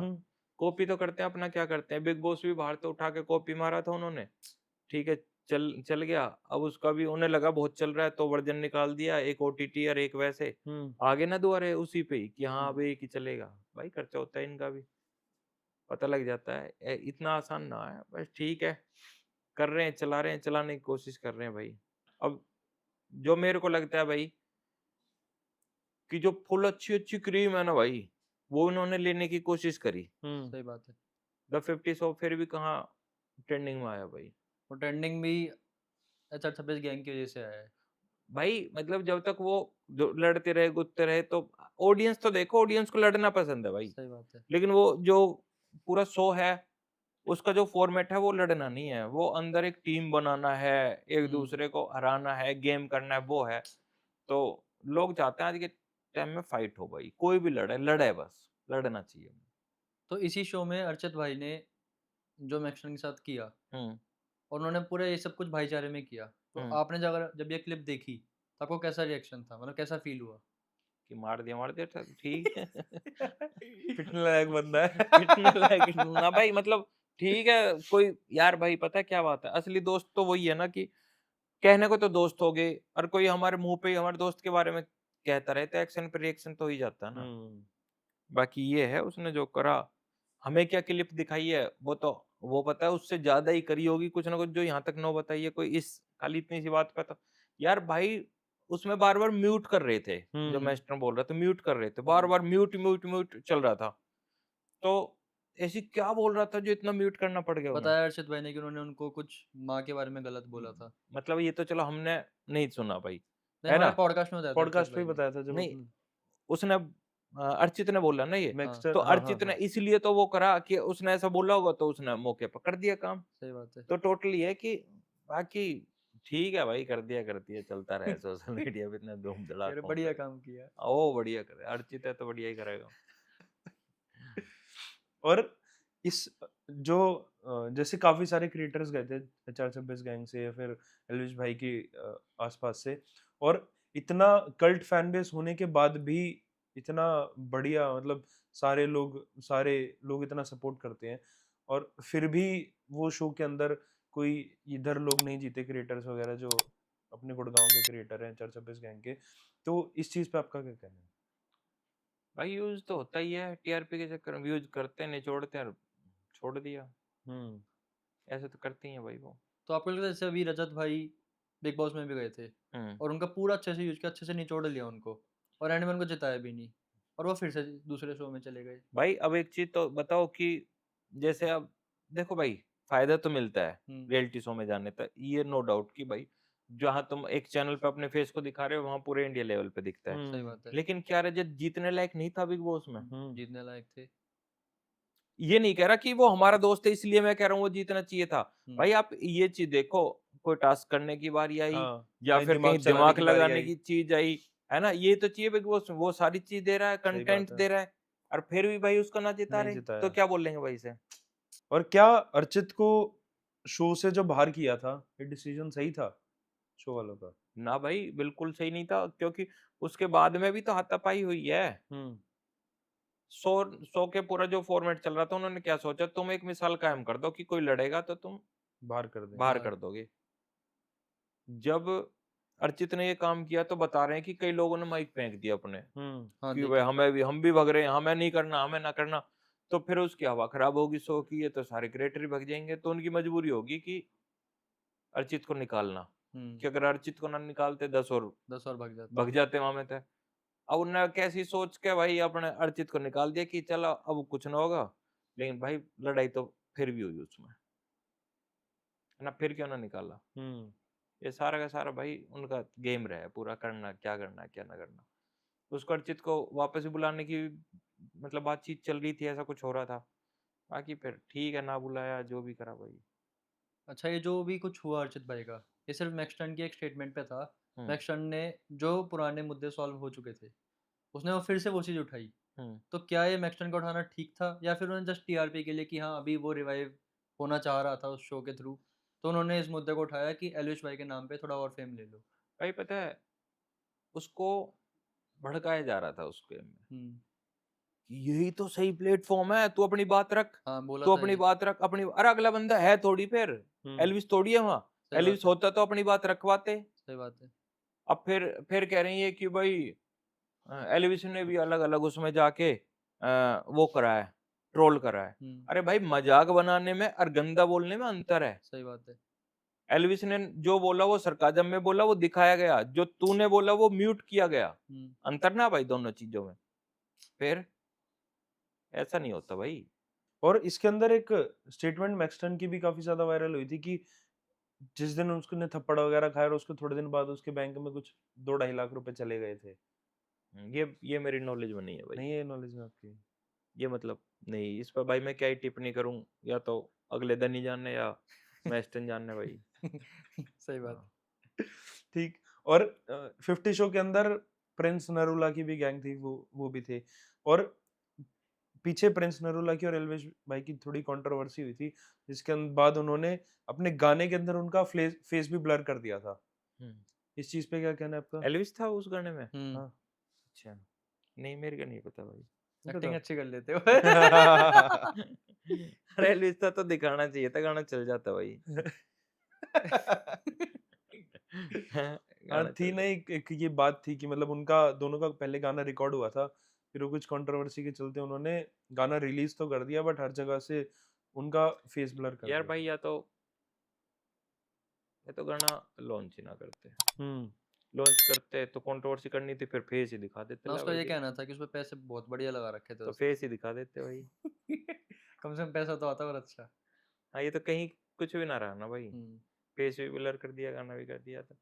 Speaker 2: कॉपी तो करते हैं, अपना क्या करते हैं। बिग बॉस भी बाहर तो उठा के कॉपी मारा था उन्होंने, ठीक है, चल गया। अब उसका भी उन्हें लगा बहुत चल रहा है तो वर्जन निकाल दिया, एक ओटीटी और एक वैसे आगे ना दोबारा उसी पे ही कि हाँ अब एक ही चलेगा। भाई खर्चा होता है इनका भी, पता लग जाता है। इतना आसान ना है, बस ठीक है, कर रहे हैं, चला रहे हैं, चलाने की कोशिश कर रहे हैं भाई। अब जो मेरे को लगता है भाई कि जो फुल अच्छी अच्छी क्रीम है ना भाई, वो उन्होंने लेने की कोशिश करी।
Speaker 4: सही बात है।
Speaker 2: द 50 शो फिर भी कहाँ ट्रेंडिंग में आया भाई।
Speaker 4: वो ट्रेंडिंग भी HR26 गैंग की वजह से आया है।
Speaker 2: भाई मतलब जब तक वो जो लड़ते रहे गुत्ते रहे तो ऑडियंस तो देखो, ऑडियंस को लड़ना पसंद है भाई,
Speaker 4: सही बात है।
Speaker 2: लेकिन वो जो पूरा शो है उसका जो फॉर्मेट है वो लड़ना नहीं है, वो अंदर एक टीम बनाना है, एक दूसरे को हराना है, गेम करना है, वो है। तो लोग चाहते हैं आज के टाइम में फाइट हो भाई, कोई भी लड़े लड़े, बस लड़ना चाहिए।
Speaker 4: तो इसी शो में अर्चित भाई ने जो मैक्सन के साथ किया,
Speaker 2: हम्म
Speaker 4: और उन्होंने पूरा ये सब कुछ भाईचारे में किया, तो
Speaker 2: हम्म।
Speaker 4: आपने जब ये क्लिप देखी तो आपको कैसा रिएक्शन था, मतलब कैसा फील हुआ?
Speaker 2: कि मार दिया था, ठीक है।
Speaker 1: पिटने लायक बंदा है।
Speaker 2: पिटने लायक ना भाई, मतलब ठीक है। कोई यार भाई पता है क्या बात है, असली दोस्त तो वही है ना कि कहने को तो दोस्त हो गए, और कोई हमारे मुंह पे ही हमारे दोस्त के बारे में कहता रहे तो एक्शन पे रिएक्शन तो हो ही जाता है ना। बाकी ये है उसने जो करा, हमें क्या क्लिप दिखाई है वो तो वो पता है, उससे ज्यादा ही करी होगी कुछ ना कुछ जो यहाँ तक न बताई है कोई, इस खाली इतनी सी बात पे तो यार भाई उसमें बार बार म्यूट कर रहे थे। जो मैस्टर बोल रहा था म्यूट कर रहे थे, बार बार म्यूट म्यूट म्यूट चल रहा था। तो ऐसी क्या बोल रहा था जो इतना म्यूट करना पड़ गया उन्हें?
Speaker 4: बताया अर्चित भाई ने कि उन्होंने उनको कुछ माँ के बारे में गलत बोला था।
Speaker 2: मतलब ये तो चलो हमने नहीं सुना भाई,
Speaker 4: नहीं,
Speaker 2: है
Speaker 4: हमारे
Speaker 2: ना?
Speaker 4: पॉडकास्ट में बताया था अर्चित
Speaker 1: पॉडकास्ट पे
Speaker 4: भाई
Speaker 1: ही
Speaker 4: ने।
Speaker 1: बताया था जब
Speaker 2: नहीं,
Speaker 1: अपने-
Speaker 2: उसने अर्चित ने बोला ना ये,
Speaker 1: मैक्सटर,
Speaker 2: तो
Speaker 1: हाँ, हाँ,
Speaker 2: अर्चित ने
Speaker 1: हाँ।
Speaker 2: इसलिए तो वो करा कि उसने ऐसा बोला होगा तो उसने मौके पर कर दिया काम।
Speaker 4: सही बात है।
Speaker 2: तो टोटली है कि बाकी ठीक है भाई, कर दिया चलता रहे सोशल मीडिया पे इतना धूम
Speaker 4: यार
Speaker 2: धड़ाका
Speaker 4: बढ़िया
Speaker 2: होता है।
Speaker 4: काम किया।
Speaker 2: ओ बढ़िया करे, अर्चित है तो बढ़िया ही करेगा।
Speaker 1: और इस जो जैसे काफी सारे क्रिएटर्स गए थे HR26 गैंग से या फिर एलविश भाई के आसपास से, और इतना कल्ट फैन बेस होने के बाद भी इतना बढ़िया, मतलब सारे लोग इतना सपोर्ट करते हैं, और फिर भी वो शो के अंदर कोई इधर लोग नहीं जीते, क्रिएटर्स वगैरह जो अपने गुड़गांव के क्रिएटर हैं HR26 गैंग के। तो इस चीज पे आपका क्या कहना है?
Speaker 2: भाई यूज तो होता ही है, टीआरपी के चक्कर में यूज करते हैं, निचोड़ते हैं और छोड़ दिया, ऐसे तो करते ही हैं भाई वो।
Speaker 4: तो आपको लगता है जैसे अभी रजत भाई बिग बॉस में भी गए थे और उनका पूरा अच्छे से यूज किया, अच्छे से निचोड़ लिया उनको, और एंड में उनको जिताया भी नहीं, और वो फिर से दूसरे शो में चले गए।
Speaker 2: भाई अब एक चीज तो बताओ कि जैसे अब देखो भाई, फायदा तो मिलता है रियलिटी शो में जाने तक, ये नो डाउट कि भाई जहाँ तुम एक चैनल पे अपने फेस को दिखा रहे हो वहां पूरे इंडिया लेवल पे दिखता है।
Speaker 4: सही बात है।
Speaker 2: लेकिन क्या रजत जीतने लायक नहीं था बिग बॉस में?
Speaker 4: जीतने लायक थे।
Speaker 2: ये नहीं कह रहा कि वो हमारा दोस्त है इसलिए मैं कह रहा हूँ वो जीतना चाहिए था। भाई आप ये चीज देखो, कोई टास्क करने की बारी आई
Speaker 1: हाँ,
Speaker 2: या
Speaker 1: कहीं
Speaker 2: फिर
Speaker 1: दिमाग
Speaker 2: कहीं
Speaker 1: चलाने
Speaker 2: दिमाग
Speaker 1: की बारी
Speaker 2: लगाने
Speaker 1: आई।
Speaker 2: की चीज आई, है ना? ये तो चाहिए बिग बॉस में, वो सारी चीज दे रहा है,
Speaker 1: सही
Speaker 2: कंटेंट
Speaker 1: बात है।
Speaker 2: दे रहा है, और फिर भी भाई उसको ना जिता
Speaker 1: नहीं
Speaker 2: रहे
Speaker 1: जिताया।
Speaker 2: तो क्या बोलेंगे भाई से?
Speaker 1: और क्या अर्चित को शो से जो बाहर किया था, ये डिसीजन सही था शो वालों का?
Speaker 2: ना भाई बिल्कुल सही नहीं था, क्योंकि उसके बाद में भी तो हाथापाई हुई है। शो शो के पूरा जो फॉर्मेट चल रहा था, उन्होंने क्या सोचा, तुम एक मिसाल कायम कर दो कि कोई लड़ेगा तो तुम
Speaker 1: बाहर कर दें।
Speaker 2: बाहर कर दोगे। जब अर्चित ने ये काम किया तो बता रहे हैं कि कई लोगों ने माइक फेंक दिया अपने
Speaker 4: हाँ,
Speaker 2: कि भाई
Speaker 4: देखा।
Speaker 2: हम भी भग रहे हैं, हमें नहीं करना, हमें ना करना। तो फिर उसकी हवा खराब होगी शो की, ये तो सारे क्रिएटर ही भग जाएंगे, तो उनकी मजबूरी होगी कि अर्चित को निकालना, कि अगर अर्चित को ना निकालते 10 और
Speaker 4: 10 और भाग जाते।
Speaker 2: भग जाते वहां में थे। अब उन्होंने कैसी सोच के भाई अपने अर्चित को निकाल दिया कि चलो अब कुछ ना होगा, लेकिन भाई लड़ाई तो फिर भी हुई उसमें, है ना? फिर क्यों ना निकाला? ये सारा का सारा भाई उनका गेम रहा है पूरा, करना क्या करना क्या ना करना। उसको अर्चित को वापस भी बुलाने की मतलब बातचीत चल रही थी, ऐसा कुछ हो रहा था। बाकी फिर ठीक है, ना बुलाया, जो भी करा भाई।
Speaker 4: अच्छा, ये जो भी कुछ हुआ अर्चित भाई का, ये सिर्फ मैक्सटन की एक स्टेटमेंट पे था।
Speaker 2: हम्म
Speaker 4: मैक्सटन ने जो पुराने मुद्दे सॉल्व हो चुके थे, उसने वो फिर से वो चीज़ उठाई। तो क्या ये मैक्सटन का उठाना ठीक था, या फिर उन्होंने जस्ट टीआरपी के लिए कि हाँ अभी वो रिवाइव होना चाह रहा था उस शो के थ्रू, तो उन्होंने इस मुद्दे को उठाया कि एलविश भाई के नाम पे थोड़ा और फेम ले लो?
Speaker 2: भाई पता है, उसको भड़काया जा रहा था उसके में
Speaker 4: हम्म
Speaker 2: कि यही तो सही प्लेटफॉर्म है, तू अपनी बात रख,
Speaker 4: हाँ, बोला
Speaker 2: तू
Speaker 4: था
Speaker 2: अपनी
Speaker 4: ये।
Speaker 2: बात रख अपनी। अरे अगला बंदा है थोड़ी, फिर एल्विस थोड़ी है वहां,
Speaker 4: सही
Speaker 2: एलिविस
Speaker 4: बात है,
Speaker 2: होता तो अपनी बात रखवाते।
Speaker 4: सही बात है।
Speaker 2: अब फिर कह रही है कि भाई एलिविस ने भी अलग अलग उसमें जाके वो करा है, ट्रोल करा है। अरे भाई मजाक बनाने में और गंदा बोलने में अंतर है।
Speaker 4: सही बात है।
Speaker 2: एल्विस ने जो बोला वो सरकाजम में बोला, वो दिखाया गया। जो तूने बोला वो म्यूट किया गया। अंतर ना भाई दोनों चीजों में। फिर ऐसा नहीं होता भाई।
Speaker 1: और इसके अंदर एक स्टेटमेंट मैक्सटन की भी काफी ज्यादा वायरल हुई थी कि जिस दिन उसने थप्पड़ वगैरह खाया और उसके थोड़े दिन बाद उसके बैंक में कुछ 2-2.5 लाख रुपए चले गए थे।
Speaker 2: ये मेरी नॉलेज में नहीं है भाई।
Speaker 1: नहीं है नॉलेज में आपकी?
Speaker 2: ये मतलब नहीं, इस पर भाई मैं क्या ही टिप्पणी करूं, या तो अगले दिन ही जानने या मैस्टन जानने भाई।
Speaker 4: सही बात।
Speaker 1: ठीक। और 50 शो के अंदर प्रिंस नरूला की भी गैंग थी, वो भी थे। और पीछे प्रिंस नरूला की और एल्विश भाई की थोड़ी कंट्रोवर्सी हुई थी, जिसके बाद उन्होंने अपने गाने के अंदर उनका फेस भी ब्लर कर दिया था। इस चीज पे क्या कहना है आपका?
Speaker 2: एल्विस था उस गाने में?
Speaker 1: हाँ।
Speaker 2: अच्छा, नहीं मेरे को नहीं पता भाई।
Speaker 4: एक्टिंग अच्छी कर लेते हो।
Speaker 2: अरे एल्विस था तो दिखाना चाहिए था, गाना चल जाता भाई।
Speaker 1: हाँ,
Speaker 2: गाना
Speaker 1: थी
Speaker 2: चल
Speaker 1: ना एक ये बात थी कि मतलब उनका दोनों का पहले गाना रिकॉर्ड हुआ था, फिर वो कुछ कंट्रोवर्सी के चलते उन्होंने गाना रिलीज तो कर दिया, बट हर जगह से उनका फेस ब्लर कर
Speaker 2: यार
Speaker 1: दिया।
Speaker 2: भाई, या तो गाना लॉन्च ही ना करते। लॉन्च करते तो कंट्रोवर्सी करनी थी, फिर फेस ही दिखा देते।
Speaker 4: ना
Speaker 2: ला
Speaker 4: उसका
Speaker 2: भाई
Speaker 4: ये
Speaker 2: देख,
Speaker 4: कहना था कि उसमें पैसे बहुत बढ़िया लगा रखे थे
Speaker 2: तो
Speaker 4: उसने।
Speaker 2: फेस ही दिखा देते भाई।
Speaker 4: कम से कम पैसा तो आता और अच्छा।
Speaker 2: हाँ, ये तो कहीं कुछ भी ना रहा ना भाई।
Speaker 4: हम्म।
Speaker 2: फेस भी ब्लर कर दिया, गाना भी कर दिया था।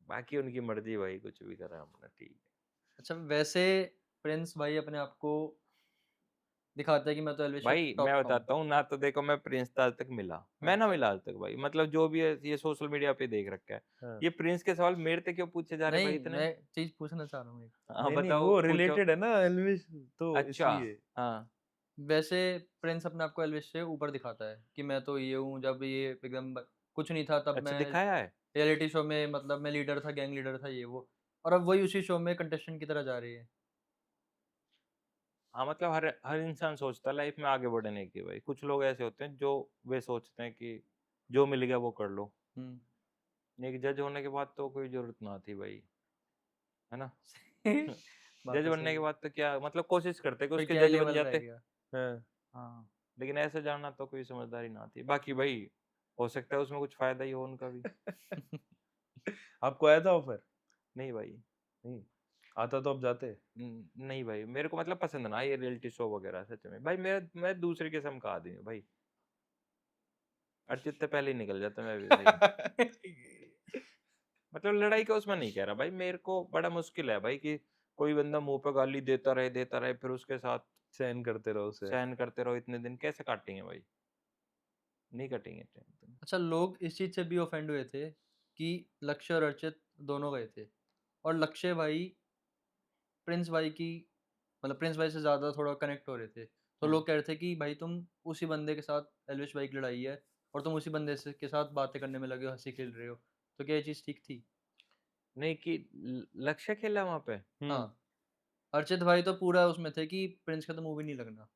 Speaker 2: बाकी उनकी मर्जी भाई, कुछ भी करा हमने, ठीक है।
Speaker 4: अच्छा, वैसे प्रिंस भाई अपने आप को दिखाता है कि मैं तो एल्विश
Speaker 2: भाई
Speaker 4: टॉप
Speaker 2: मैं
Speaker 4: का हूँ।
Speaker 2: बताता हूँ ना, तो देखो मैं प्रिंस तो आज तक मिला, मैं ना मिला आज तक भाई। मतलब जो भी है ये सोशल मीडिया पे देख रखा है।
Speaker 1: हाँ।
Speaker 2: ये प्रिंस के सवाल मेरे से क्यों पूछे जा रहे भाई
Speaker 4: नहीं,
Speaker 2: इतने?
Speaker 4: मैं चीज पूछना चाह रहा हूँ एक।
Speaker 2: हाँ
Speaker 1: नहीं नहीं,
Speaker 2: बताओ,
Speaker 1: वो
Speaker 2: पूछो।
Speaker 1: रिलेटेड है ना एल्विश, तो
Speaker 2: अच्छा,
Speaker 1: इसलिए।
Speaker 2: हाँ
Speaker 4: वैसे प्रिंस अपने आप को एल्विश से ऊपर दिखाता है कि मैं तो ये हूँ। जब ये एकदम कुछ नहीं था तब
Speaker 2: अच्छा
Speaker 4: मैं
Speaker 2: दिखाया है।
Speaker 4: रियलिटी शो में, मतलब मैं लीडर था, गैंग लीडर था ये वो, और अब वही उसी शो में कंटेस्टेंट की तरह जा रही है।
Speaker 2: हाँ मतलब हर हर इंसान सोचता है लाइफ में आगे बढ़ने की भाई। कुछ लोग ऐसे होते हैं जो वे सोचते हैं कि जो मिल गया वो कर लो। एक जज होने के बाद तो कोई जरूरत ना थी भाई, है ना।
Speaker 4: बात
Speaker 2: जज
Speaker 4: तो
Speaker 2: बनने
Speaker 4: सही
Speaker 2: के
Speaker 4: है।
Speaker 2: बाद तो क्या मतलब, कोशिश करते कि
Speaker 4: कोई
Speaker 2: उसके
Speaker 4: क्या
Speaker 2: जज बन
Speaker 4: लेवल रह
Speaker 2: जाते।
Speaker 4: गया।
Speaker 1: हाँ।
Speaker 2: हाँ, लेकिन ऐसे जाना तो कोई समझदारी ना थी। बाकी भाई हो सकता है उसमें कुछ फायदा ही हो उनका भी।
Speaker 1: आपको आया था ऑफर?
Speaker 2: नहीं भाई,
Speaker 1: नहीं आता तो आप जाते।
Speaker 2: नहीं भाई, मेरे को मतलब पसंद ना ये रियलिटी शो वगैरह। सच में भाई, मैं दूसरे किस्म का आदमी हूँ भाई। अर्चित से पहले ही निकल जाता मैं भी भाई। मतलब लड़ाई का उसमें नहीं कह रहा भाई, मेरे को बड़ा मुश्किल है भाई कि कोई बंदा मुंह पे गाली देता रहे फिर उसके साथ
Speaker 1: सहन करते रहो उसे।
Speaker 2: सहन करते रहो इतने दिन, कैसे काटेंगे भाई? नहीं कटेंगे टाइम।
Speaker 4: अच्छा, लोग इस चीज से भी ऑफेंड हुए थे कि लक्ष्य और अर्चित दोनों गए थे, और लक्ष्य भाई प्रिंस भाई की, मतलब प्रिंस भाई से ज्यादा थोड़ा कनेक्ट हो रहे थे। तो लोग कह रहे थे कि भाई तुम उसी बंदे के साथ, एल्विश भाई की लड़ाई है और तुम उसी बंदे से के साथ बातें करने में लगे हो, हंसी खेल रहे हो। तो क्या ये चीज ठीक थी?
Speaker 2: नहीं कि लक्ष्य खेला वहां पे।
Speaker 4: हाँ, अर्चित भाई तो पूरा उसमें थे कि प्रिंस का तो मूवी नहीं लगना,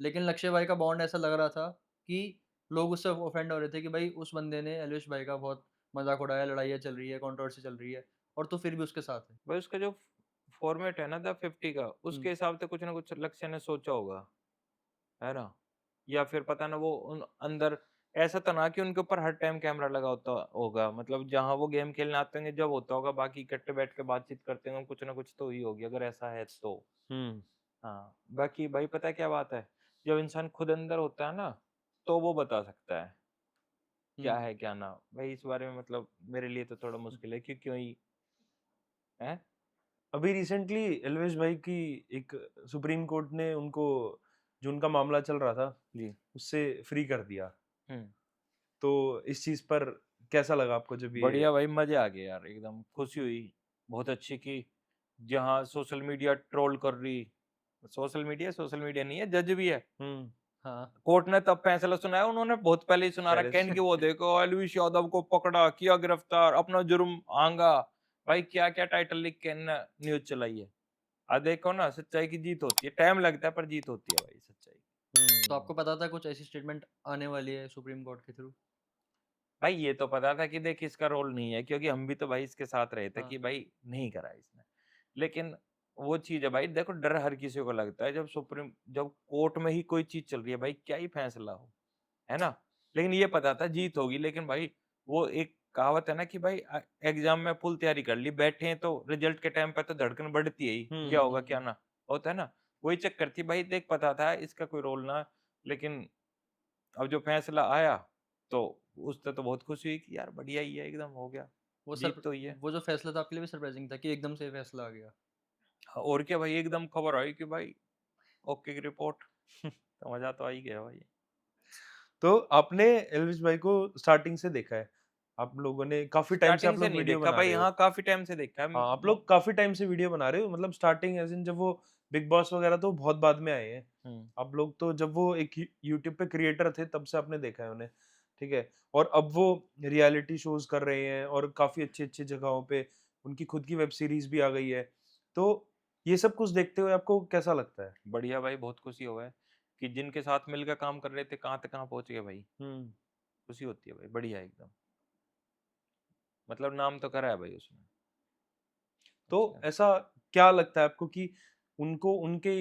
Speaker 4: लेकिन लक्ष्य भाई का बॉन्ड ऐसा लग रहा था कि लोग उससे ऑफेंड हो रहे थे कि भाई उस बंदे ने एल्विश भाई का बहुत मजाक उड़ाया, लड़ाइयाँ चल रही है, कंट्रोवर्सी चल रही है, और तू फिर भी उसके साथ है।
Speaker 2: भाई उसका जो फॉर्मेट है ना द 50 का, उसके हिसाब से कुछ ना कुछ लक्ष्य ने सोचा होगा, है ना। या फिर पता ना वो उन अंदर ऐसा था ना कि उनके ऊपर हर टाइम कैमरा लगा होता होगा। मतलब जहां वो गेम खेलने आते होंगे जब होता होगा, बाकी इकट्ठे बैठ के बातचीत करते होंगे, कुछ ना कुछ तो ही होगी अगर ऐसा है तो। हाँ बाकी भाई पता है क्या बात है, जब इंसान खुद अंदर होता है ना तो वो बता सकता है क्या है क्या ना। भाई इस बारे में मतलब मेरे लिए तो थोड़ा मुश्किल है, क्यों क्यों ही है।
Speaker 1: अभी रिसेंटली एल्विश भाई की एक सुप्रीम कोर्ट ने उनको, जो उनका मामला चल रहा था
Speaker 2: जी,
Speaker 1: उससे फ्री कर दिया।
Speaker 2: हम्म,
Speaker 1: तो इस चीज पर कैसा लगा आपको जब ये?
Speaker 2: बढ़िया भाई, मजे आ गए यार, एकदम खुशी हुई बहुत अच्छी की जहाँ सोशल मीडिया ट्रोल कर रही। सोशल मीडिया नहीं है, जज भी है।
Speaker 4: हाँ,
Speaker 2: कोर्ट ने तब फैसला सुनाया, उन्होंने बहुत पहले ही सुना
Speaker 1: पहले
Speaker 2: रखा है इनकी। वो देखो एलविश यादव को पकड़ा, किया गिरफ्तार, अपना जुर्म आंगा। भाई क्या क्या टाइटल लिख के न्यूज चलाई है। आ देखो ना, सच्चाई की जीत होती है, टाइम लगता है पर जीत होती है भाई सच्चाई।
Speaker 4: तो आपको पता था कुछ ऐसी स्टेटमेंट आने वाली है सुप्रीम कोर्ट के थ्रू?
Speaker 2: भाई ये तो पता था कि देख इसका रोल नहीं है, क्योंकि हम भी तो भाई इसके साथ रहे थे
Speaker 4: हाँ।
Speaker 2: कि भाई नहीं करा इसने। लेकिन वो चीज है भाई, देखो डर हर किसी को लगता है जब कोर्ट में ही कोई चीज चल रही है भाई, क्या ही फैसला हो, है ना। लेकिन ये पता था जीत होगी, लेकिन भाई वो एक कहावत है ना कि भाई एग्जाम में फुल तैयारी कर ली, बैठे हैं तो रिजल्ट के टाइम पे तो धड़कन बढ़ती है ही, क्या होगा क्या ना होता है ना, वही चक्कर थी भाई। देख पता था इसका कोई रोल ना, लेकिन अब जो फैसला आया तो उससे तो बहुत खुशी हुई कि यार बढ़िया ही है, एकदम हो गया,
Speaker 4: वो
Speaker 2: जीत तो ही है।
Speaker 4: वो जो फैसला था आपके लिए भी सरप्राइजिंग था कि एकदम से फैसला आ गया।
Speaker 2: हाँ, और क्या भाई, एकदम खबर आई कि भाई ओके की रिपोर्ट तो मजा तो आ ही गया भाई।
Speaker 1: तो आपने एल्विस भाई को स्टार्टिंग से देखा है, आप लोगों ने काफी टाइम से
Speaker 2: स्टार्टिंग
Speaker 1: आप
Speaker 2: से
Speaker 1: लोग
Speaker 2: नहीं
Speaker 1: वीडियो
Speaker 2: देखा
Speaker 1: बना
Speaker 2: भाई,
Speaker 1: रहे हो।
Speaker 2: हाँ काफी टाइम से देखा है।
Speaker 1: हाँ, आप लोग काफी टाइम से वीडियो बना रहे हो, मतलब स्टार्टिंग एज इन जब वो बिग बॉस वगैरह तो बहुत बाद में आए हैं। आप लोग तो जब वो एक यूट्यूब पे क्रिएटर थे तब से आपने देखा है उन्हें, ठीक है। और अब वो रियलिटी शोज कर रहे हैं और काफी अच्छी अच्छी जगहों पे उनकी खुद की वेब सीरीज भी आ गई है। तो ये सब कुछ देखते हुए आपको कैसा लगता है?
Speaker 2: बढ़िया भाई, बहुत खुशी हुआ है कि जिनके साथ मिलकर काम कर रहे थे कहाँ तक कहाँ पहुंच गए भाई, खुशी होती है भाई, बढ़िया एकदम, मतलब नाम तो करा है भाई उसने।
Speaker 1: तो ऐसा क्या लगता है आपको कि उनको उनके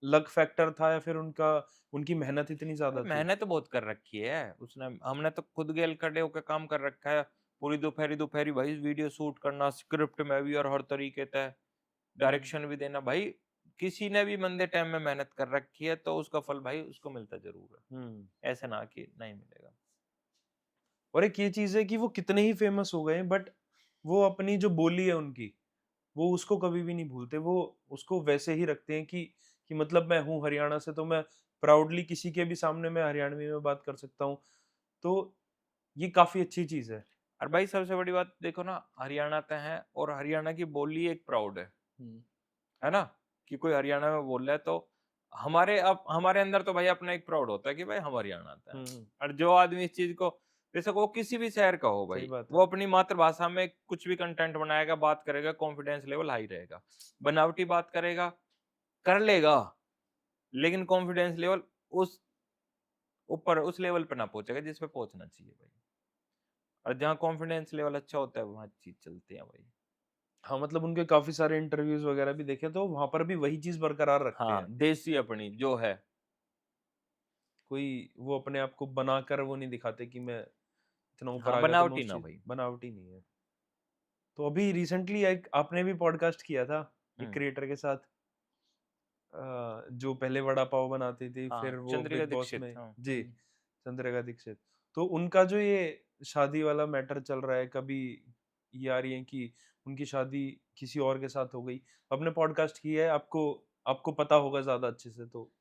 Speaker 1: लक फैक्टर था या फिर उनकी मेहनत इतनी ज्यादा थी?
Speaker 2: मेहनत तो बहुत कर रखी है उसने, हमने तो खुद गेल खड़े होकर काम कर रखा है, पूरी दोपहरी दोपहरी भाई वीडियो शूट करना, स्क्रिप्ट में भी और हर तरीके से डायरेक्शन भी देना भाई। किसी ने भी मंदे टाइम में मेहनत कर रखी है तो उसका फल भाई उसको मिलता जरूर है, ऐसे ना कि नहीं मिलेगा।
Speaker 1: और एक ये चीज है कि वो कितने ही फेमस हो गए बट वो अपनी जो बोली है उनकी, वो उसको कभी भी नहीं भूलते। वो उसको वैसे ही रखते हैं कि मतलब मैं हूँ हरियाणा से, तो मैं प्राउडली किसी के भी सामने मैं हरियाणवी में बात कर सकता हूँ। तो ये काफी अच्छी चीज है।
Speaker 2: और भाई सबसे बड़ी बात देखो ना, हरियाणा का है और हरियाणा की बोली एक प्राउड है ना, कि कोई हरियाणा में बोल रहा है तो हमारे अंदर तो भाई अपना एक प्राउड होता है कि भाई हम हरियाणा से हैं। और जो आदमी इस चीज को, जैसे वो किसी भी शहर का हो
Speaker 1: सही
Speaker 2: भाई,
Speaker 1: बात है।
Speaker 2: वो अपनी मातृभाषा में कुछ भी कंटेंट बनाएगा, बात करेगा, कॉन्फिडेंस लेवल हाई रहेगा। बनावटी बात करेगा, कर लेगा, लेकिन कॉन्फिडेंस लेवल उस ऊपर उस लेवल पे ना पहुंचेगा जिस पे पहुंचना चाहिए भाई। और जहाँ कॉन्फिडेंस लेवल अच्छा होता है वहाँ चीज चलती है भाई।
Speaker 1: हाँ, मतलब उनके काफी सारे इंटरव्यूज वगैरह भी देखे तो वहां पर भी वही चीज बरकरार रखते
Speaker 2: हाँ,
Speaker 1: हैं।
Speaker 2: देसी अपनी जो है।
Speaker 1: कोई वो अपने आप को बनाकर वो नहीं दिखाते कि मैं इतना ऊपर
Speaker 2: हाँ,
Speaker 1: आ गया, तो मैं
Speaker 2: बनावटी
Speaker 1: उस
Speaker 2: ना
Speaker 1: चीज
Speaker 2: भाई।
Speaker 1: बनावटी नहीं है। तो अभी रिसेंटली एक आपने भी पॉडकास्ट किया था एक
Speaker 2: हम्म।
Speaker 1: क्रिएटर के साथ, जो पहले वड़ा पाव बनाती थी
Speaker 2: हाँ,
Speaker 1: फिर वो
Speaker 2: चंद्रिका
Speaker 1: बिग बॉस
Speaker 2: दीक्षित,
Speaker 1: में।
Speaker 2: हाँ।
Speaker 1: जी, चंद्रिका दीक्षित। तो उनका जो ये शादी वाला मैटर चल रहा है, कभी ये आ रही है कि उनकी शादी किसी और के साथ हो गई। आपने पॉडकास्ट किया है, आपको आपको पता होगा ज्यादा अच्छे से तो।